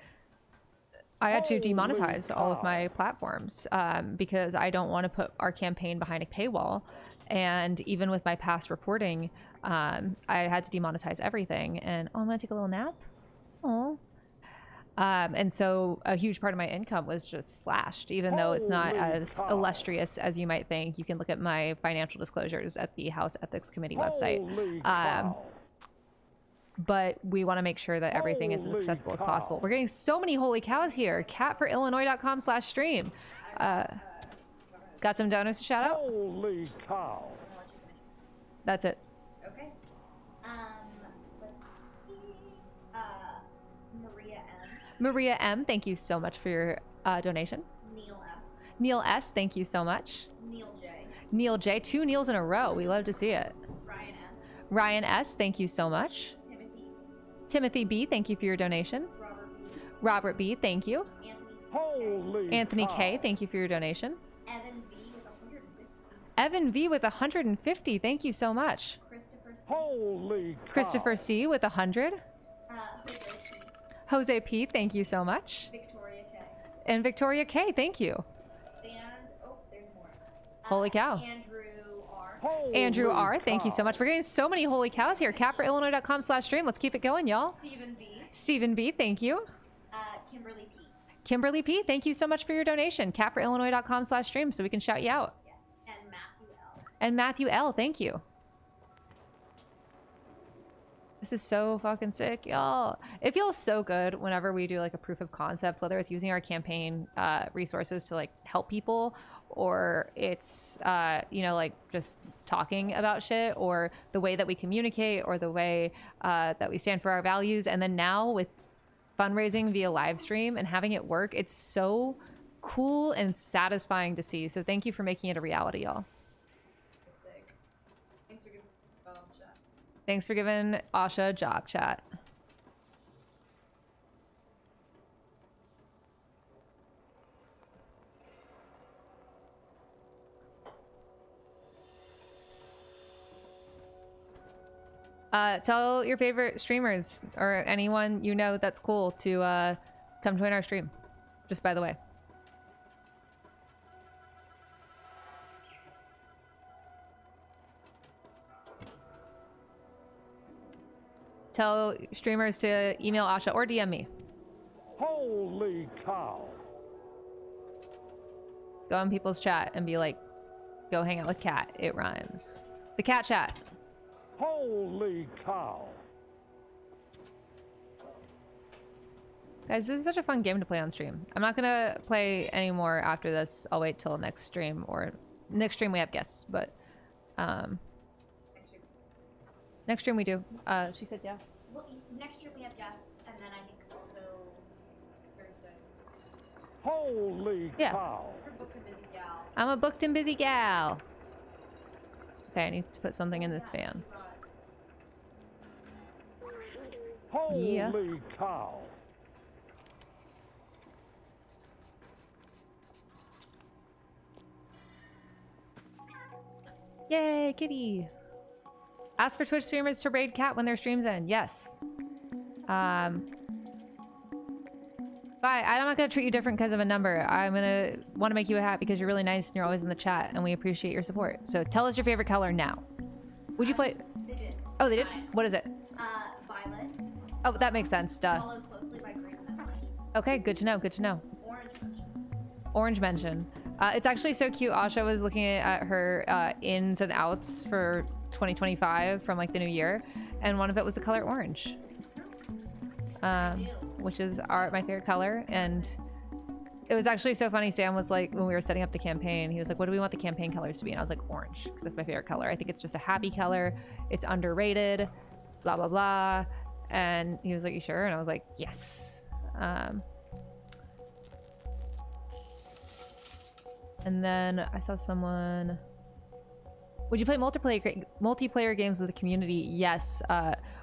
had to Holy demonetize all of cow. my platforms because I don't want to put our campaign behind a paywall. And even with my past reporting, I had to demonetize everything. And oh, I'm gonna take a little nap. Oh. And so a huge part of my income was just slashed, even though it's not Holy as cow. illustrious as you might think. You can look at my financial disclosures at the House Ethics Committee website. Holy cow. But we want to make sure that everything is as Holy accessible as cow. possible. We're getting so many holy cows here. Catforillinois.com/stream. Got some donors to shout out? Holy cow. That's it. Okay. Let's see. Maria M. Maria M, thank you so much for your donation. Neil S. Neil S, thank you so much. Neil J. Neil J, 2 Neils in a row. We love to see it. Ryan S. Ryan S, thank you so much. Timothy. Timothy B, thank you for your donation. Robert B. Robert B, thank you. Holy Anthony cow. K, thank you for your donation. Evan V with 150. Evan V with 150, thank you so much. Christopher C. Holy cow. Christopher C with 100. Jose P. Jose P, thank you so much. Victoria K. And Victoria K, thank you. And there's more. Holy cow. Andrew R. Holy Andrew R, thank you so cow. much. We're getting so many holy cows here. Catforillinois.com/stream. Let's keep it going, y'all. Stephen B. Stephen B, thank you. Kimberly P. Kimberly P, thank you so much for your donation. Catforillinois.com/stream so we can shout you out. Yes. And Matthew L. And Matthew L, thank you. This is so fucking sick, y'all. It feels so good whenever we do like a proof of concept, whether it's using our campaign resources to like help people, or it's like just talking about shit, or the way that we communicate, or the way that we stand for our values. And then now with fundraising via live stream and having it work, it's so cool and satisfying to see. So thank you for making it a reality, y'all. Sick. Thanks for giving chat. Thanks for giving Asha a job, chat. Tell your favorite streamers or anyone you know that's cool to come join our stream. Just by the way. Tell streamers to email Asha or DM me. Holy cow. Go in people's chat and be like, go hang out with Cat. It rhymes. The cat chat. Holy cow. Guys, this is such a fun game to play on stream. I'm not gonna play anymore after this. I'll wait till next stream, or next stream we have guests, but next stream we do. She said yeah. Well, next year we have guests, and then I think also Thursday. Holy Yeah. cow. We're booked a busy gal. I'm a booked and busy gal. Okay, I need to put something in this fan. Holy Yeah. cow. Yay, kitty. Ask for Twitch streamers to raid Cat when their streams end. Yes. Bye. I'm not gonna treat you different because of a number. I'm gonna want to make you a hat because you're really nice and you're always in the chat and we appreciate your support. So tell us your favorite color now. Would you play? They did. Oh, they did? What is it? Violet. Oh, that makes sense. Duh. Followed closely by green and orange. Okay, good to know. Good to know. Orange mention. Orange mention. It's actually so cute. Asha was looking at her ins and outs for 2025 from like the new year, and one of it was the color orange, which is my favorite color. And it was actually so funny. Sam was like, when we were setting up the campaign, he was like, what do we want the campaign colors to be? And I was like, orange, because that's my favorite color. I think it's just a happy color. It's underrated, blah, blah, blah. And he was like, you sure? And I was like, yes. And then I saw someone. Would you play multiplayer games with the community? Yes.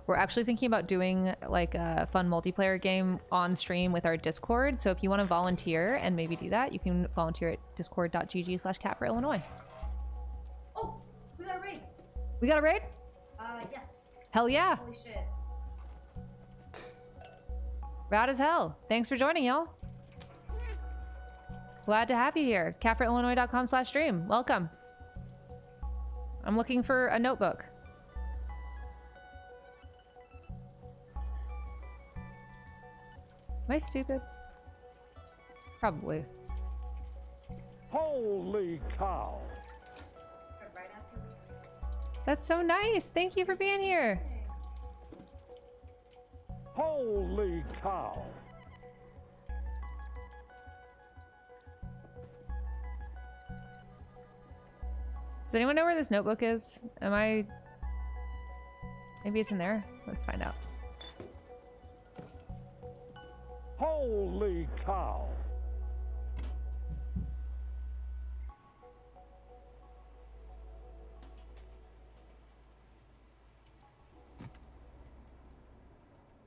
We're actually thinking about doing like a fun multiplayer game on stream with our Discord. So if you want to volunteer and maybe do that, you can volunteer at discord.gg/catforillinois. Oh, we got a raid. We got a raid? Yes. Hell yeah. Holy shit. Rad as hell. Thanks for joining, y'all. Glad to have you here. CaffreyIllinois.com/stream. Welcome. I'm looking for a notebook. Am I stupid? Probably. Holy cow. Right after That's so nice. Thank you for being here. Holy cow. Does anyone know where this notebook is? Maybe it's in there. Let's find out. Holy cow.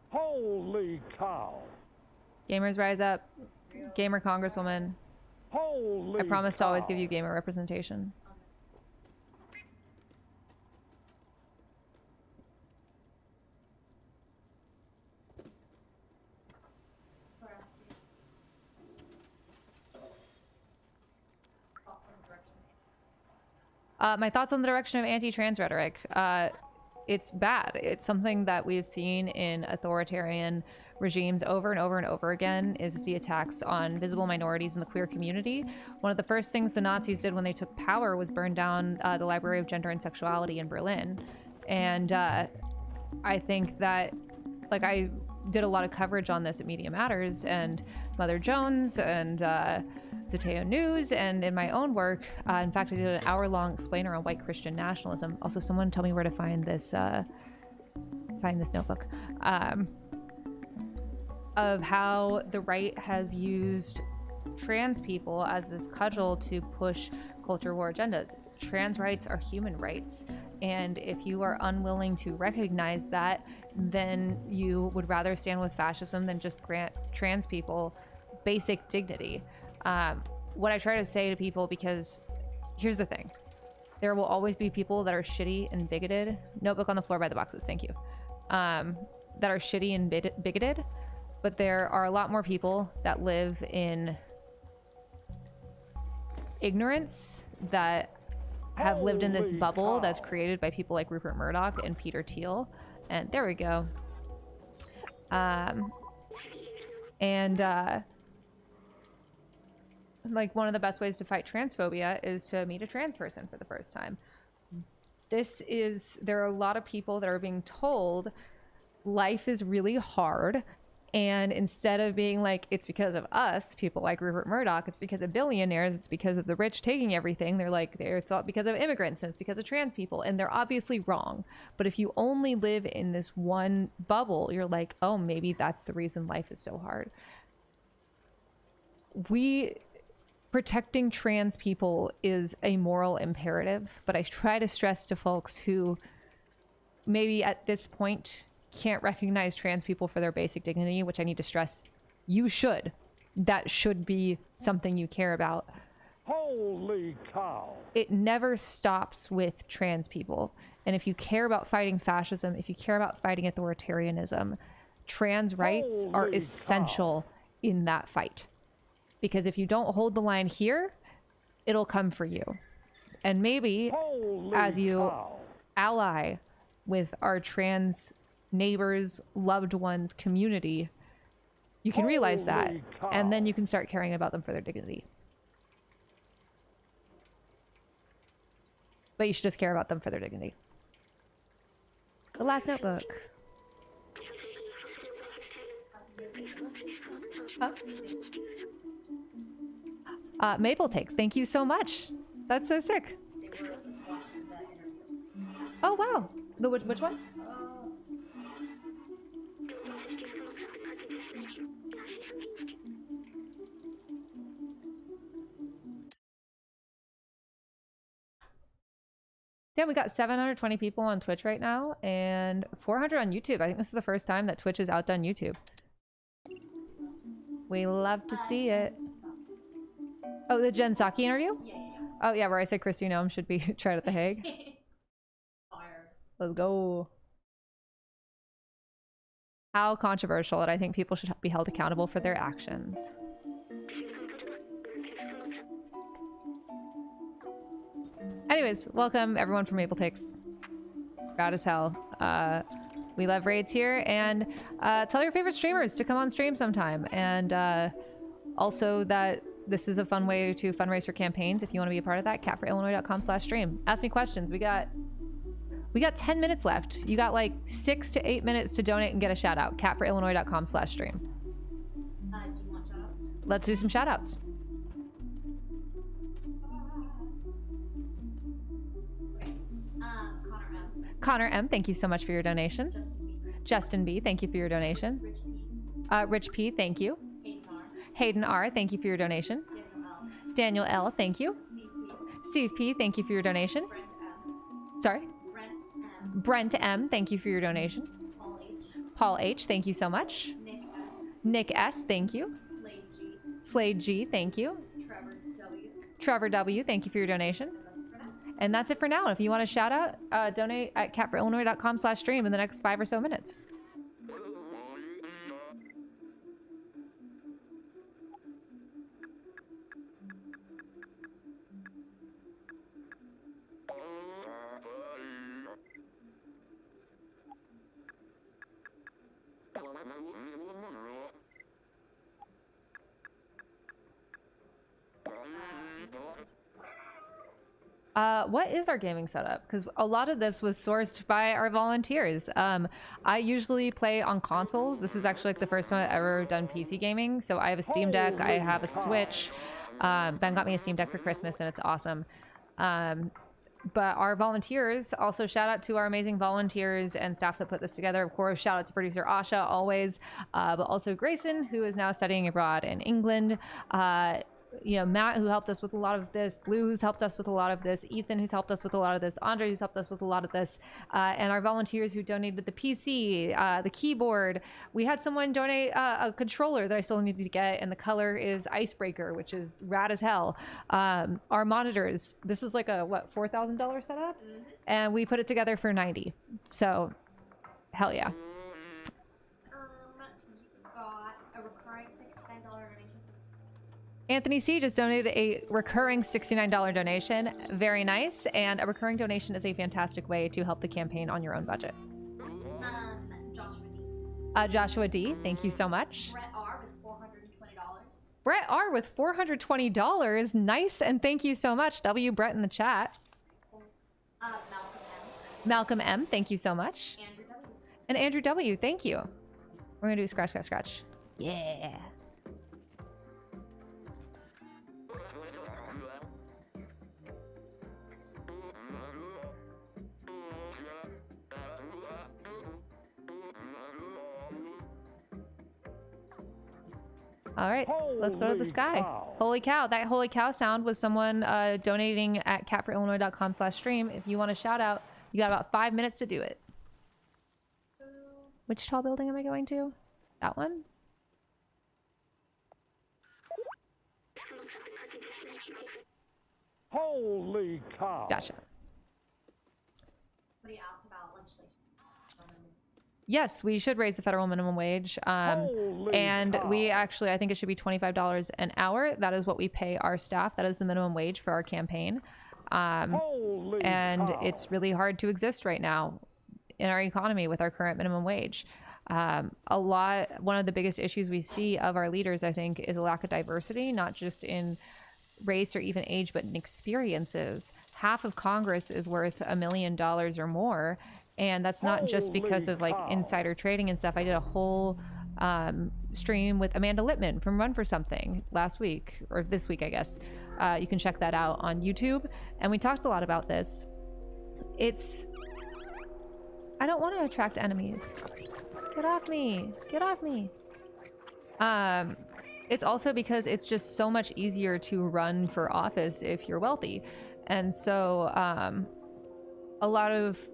Holy cow. Gamers rise up. Gamer Congresswoman. Holy I promise to always cow. give you gamer representation. My thoughts on the direction of anti-trans rhetoric. It's bad. It's something that we've seen in authoritarian regimes over and over and over again, is the attacks on visible minorities in the queer community. One of the first things the Nazis did when they took power was burn down the Library of Gender and Sexuality in Berlin. And I think that, like, I did a lot of coverage on this at Media Matters and Mother Jones and Zateo News, and in my own work. In fact, I did an hour-long explainer on white Christian nationalism. Also, someone tell me where to find this notebook. Of how the right has used trans people as this cudgel to push culture war agendas. Trans rights are human rights, and if you are unwilling to recognize that, then you would rather stand with fascism than just grant trans people basic dignity. What I try to say to people, because here's the thing, there will always be people that are shitty and bigoted. Notebook on the floor by the boxes, thank you. That are shitty and bigoted, but there are a lot more people that live in ignorance, that have lived in this bubble that's created by people like Rupert Murdoch and Peter Thiel. And there we go. Like, one of the best ways to fight transphobia is to meet a trans person for the first time. There are a lot of people that are being told life is really hard, and instead of being like, it's because of us, people like Rupert Murdoch, it's because of billionaires, it's because of the rich taking everything, they're like, it's all because of immigrants and it's because of trans people, and they're obviously wrong. But if you only live in this one bubble, you're like, oh, maybe that's the reason life is so hard. Protecting trans people is a moral imperative, but I try to stress to folks who maybe at this point can't recognize trans people for their basic dignity, which I need to stress, you should. That should be something you care about. Holy cow. It never stops with trans people. And if you care about fighting fascism, if you care about fighting authoritarianism, trans rights are essential in that fight. Because if you don't hold the line here, it'll come for you. And maybe as you ally with our trans neighbors, loved ones, community, you can realize that, and then you can start caring about them for their dignity. But you should just care about them for their dignity. The last notebook. Maple Takes, thank you so much. That's so sick. Oh wow. Which one? Yeah, we got 720 people on Twitch right now and 400 on YouTube. I think this is the first time that Twitch has outdone YouTube. We love to see it. Oh, the Jen Psaki interview? Yeah. Oh yeah, where I said Christy Noem should be tried at The Hague. Fire. Let's go. how controversial that I think people should be held accountable for their actions. Anyways, welcome everyone from Maple Takes. Rad as hell. We love raids here, and tell your favorite streamers to come on stream sometime. And also that this is a fun way to fundraise for campaigns. If you want to be a part of that, catforillinois.com/stream. Ask me questions. We got 10 minutes left. You got like 6 to 8 minutes to donate and get a shout out. catforillinois.com/stream. Do you want shoutouts? Let's do some shout outs. Okay. Connor M. Connor M, thank you so much for your donation. Justin B. Justin B, thank you for your donation. Rich P. Rich P, thank you. Hayden R. Hayden R, thank you for your donation. Daniel L. Daniel L, thank you. Steve P. Steve P, thank you for your donation. Brent M. Sorry. Brent M. Brent M, thank you for your donation. Paul H. Paul H, thank you so much. Nick S. Nick S, thank you. Slade G. Slade G, thank you. Trevor W. Trevor W, thank you for your donation. And that's it for now. And that's it for now. If you want to shout out, donate at catforillinois.com/stream in the next 5 or so minutes. What is our gaming setup? Because a lot of this was sourced by our volunteers. I usually play on consoles. This is actually like the first time I've ever done PC gaming. So I have a Steam Deck, I have a Switch. Ben got me a Steam Deck for Christmas and it's awesome. But our volunteers, also shout out to our amazing volunteers and staff that put this together. Of course, shout out to producer Asha always, but also Grayson, who is now studying abroad in England. You know, Matt, who helped us with a lot of this, Blue, who's helped us with a lot of this, Ethan, who's helped us with a lot of this, Andre, who's helped us with a lot of this, and our volunteers who donated the PC, the keyboard. We had someone donate a controller that I still need to get, and the color is Icebreaker, which is rad as hell. Our monitors, this is like a, what, $4,000 setup? And we put it together for 90. So, hell yeah. You got a recurring $69 donation. Anthony C just donated a recurring $69 donation. Very nice. And a recurring donation is a fantastic way to help the campaign on your own budget. Joshua D. Joshua D, thank you so much. Brett R with $420. Brett R with $420. Nice, and thank you so much. W Brett in the chat. Malcolm M. Malcolm M, thank you so much. Andrew W. And Andrew W, thank you. We're gonna do scratch, scratch, scratch. Yeah. All right, let's go to the sky. Holy cow. That holy cow sound was someone donating at catforillinois.com/stream. If you want a shout out, you got about 5 minutes to do it. Which tall building am I going to? That one? Holy cow. Gotcha. But he asked about legislation. Yes, we should raise the federal minimum wage. Holy And cow. we actually, I think it should be $25 an hour. That is what we pay our staff. That is the minimum wage for our campaign. Holy And cow. it's really hard to exist right now in our economy with our current minimum wage. One of the biggest issues we see of our leaders, I think, is a lack of diversity, not just in race or even age, but in experiences. Half of Congress is worth $1 million or more. And that's not just because Holy of like cow. insider trading and stuff. I did a whole stream with Amanda Littman from Run for Something last week, or this week, I guess. You can check that out on YouTube. And we talked a lot about this. I don't want to attract enemies. Get off me. Get off me. It's also because it's just so much easier to run for office if you're wealthy. And so a lot of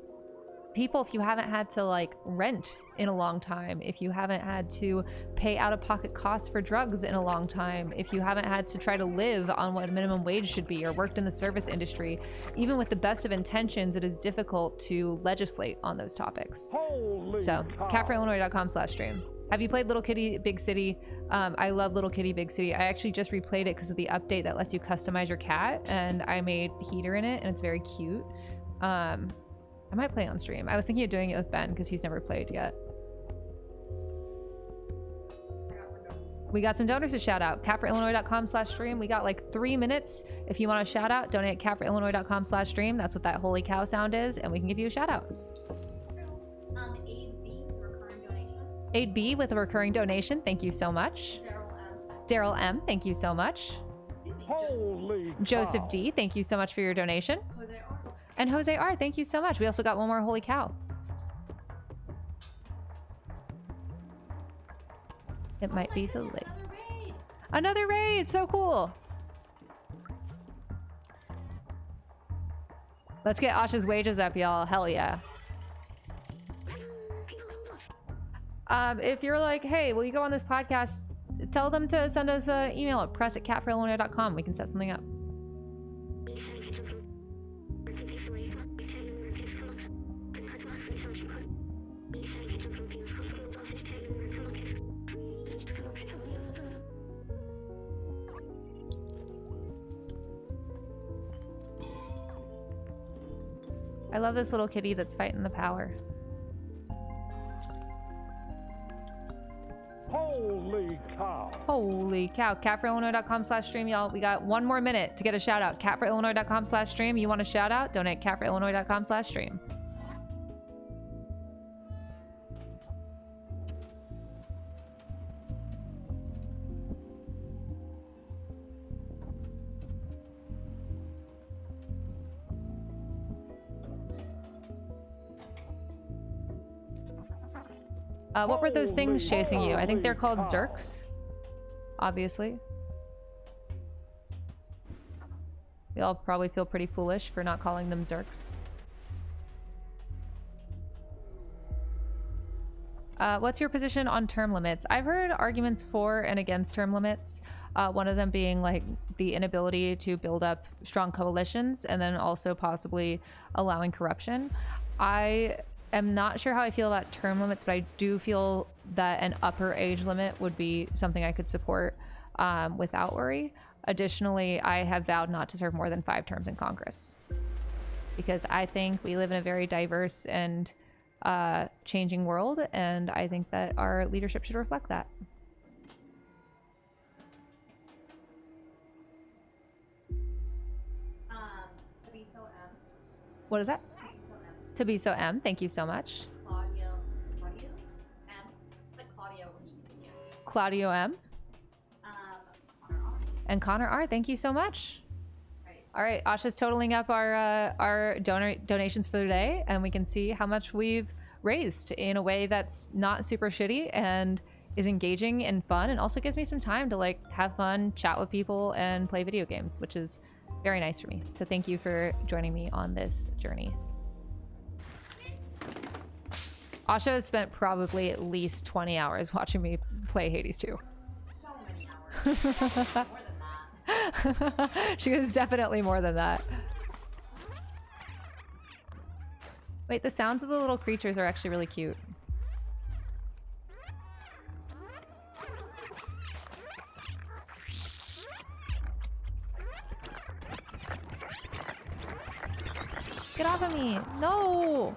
people, if you haven't had to like rent in a long time, if you haven't had to pay out-of-pocket costs for drugs in a long time, if you haven't had to try to live on what minimum wage should be or worked in the service industry, even with the best of intentions, it is difficult to legislate on those topics. Holy So cow. catforillinois.com/stream. Have you played Little Kitty Big City? I love Little Kitty Big City. I actually just replayed it because of the update that lets you customize your cat, and I made Heater in it, and it's very cute. I might play on stream. I was thinking of doing it with Ben because he's never played yet. We got some donors to shout out. catforillinois.com/stream. We got like 3 minutes. If you want a shout out, donate at catforillinois.com/stream. That's what that holy cow sound is, and we can give you a shout out. Aid B, recurring donation. Aid B with a recurring donation. Thank you so much. Daryl M. Daryl M, thank you so much. Excuse me, Holy Joseph cow. D, thank you so much for your donation. Jose R. And Jose R, thank you so much. We also got one more holy cow. It might be delayed. Another raid. Another raid, so cool. Let's get Asha's wages up, y'all. Hell yeah. If you're like, hey, will you go on this podcast? Tell them to send us an email at press@catforillinois.com. We can set something up. I love this little kitty that's fighting the power. Holy cow. Holy cow. catforillinois.com/stream, y'all. We got 1 more minute to get a shout out. catforillinois.com/stream. You want a shout out? Donate catforillinois.com/stream. What were those things chasing you? I think they're called Zerks. Obviously. We all probably feel pretty foolish for not calling them Zerks. What's your position on term limits? I've heard arguments for and against term limits. One of them being like the inability to build up strong coalitions and then also possibly allowing corruption. I am not sure how I feel about term limits, but I do feel that an upper age limit would be something I could support without worry. Additionally, I have vowed not to serve more than 5 terms in Congress because I think we live in a very diverse and changing world, and I think that our leadership should reflect that. Abiso M. What is that? Abiso M. Tabiso M, thank you so much. Claudio M. Like Claudio E. Yeah. Claudio M. Connor R. And Connor R, thank you so much. Right. All right, Asha's totaling up our donations for the day, and we can see how much we've raised in a way that's not super shitty and is engaging and fun, and also gives me some time to like have fun, chat with people, and play video games, which is very nice for me. So thank you for joining me on this journey. Asha has spent probably at least 20 hours watching me play Hades 2. So many hours. More than that. She was definitely more than that. Wait, the sounds of the little creatures are actually really cute. Get off of me! No!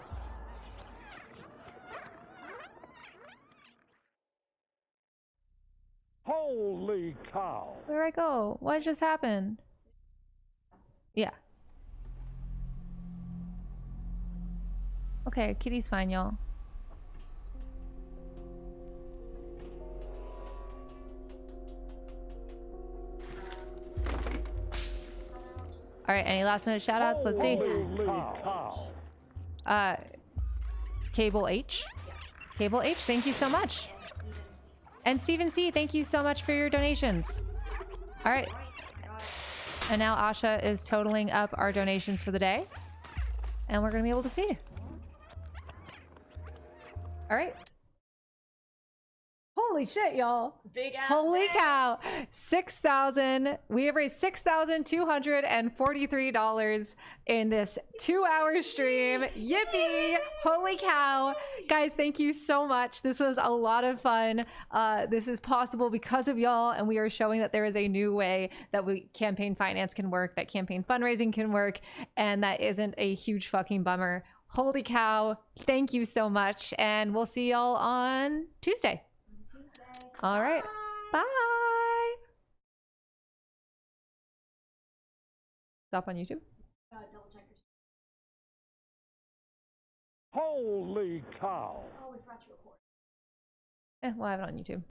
Holy cow. Where'd I go? What just happened? Yeah. Okay, kitty's fine, y'all. All right, any last minute shout outs? Let's see. Holy cow. Cable H. Cable H, thank you so much. And Stephen C, thank you so much for your donations. All right. And now Asha is totaling up our donations for the day. And we're going to be able to see. All right. Holy shit, y'all. Big ass Holy day. cow. We have raised $6,243 in this 2-hour stream. Yippee. Holy cow. Guys, thank you so much. This was a lot of fun. This is possible because of y'all, and we are showing that there is a new way that campaign finance can work, that campaign fundraising can work, and that isn't a huge fucking bummer. Holy cow. Thank you so much, and we'll see y'all on Tuesday. All right. Bye. Stop on YouTube. Double check your. Holy cow. Oh, we forgot to record. We'll have it on YouTube.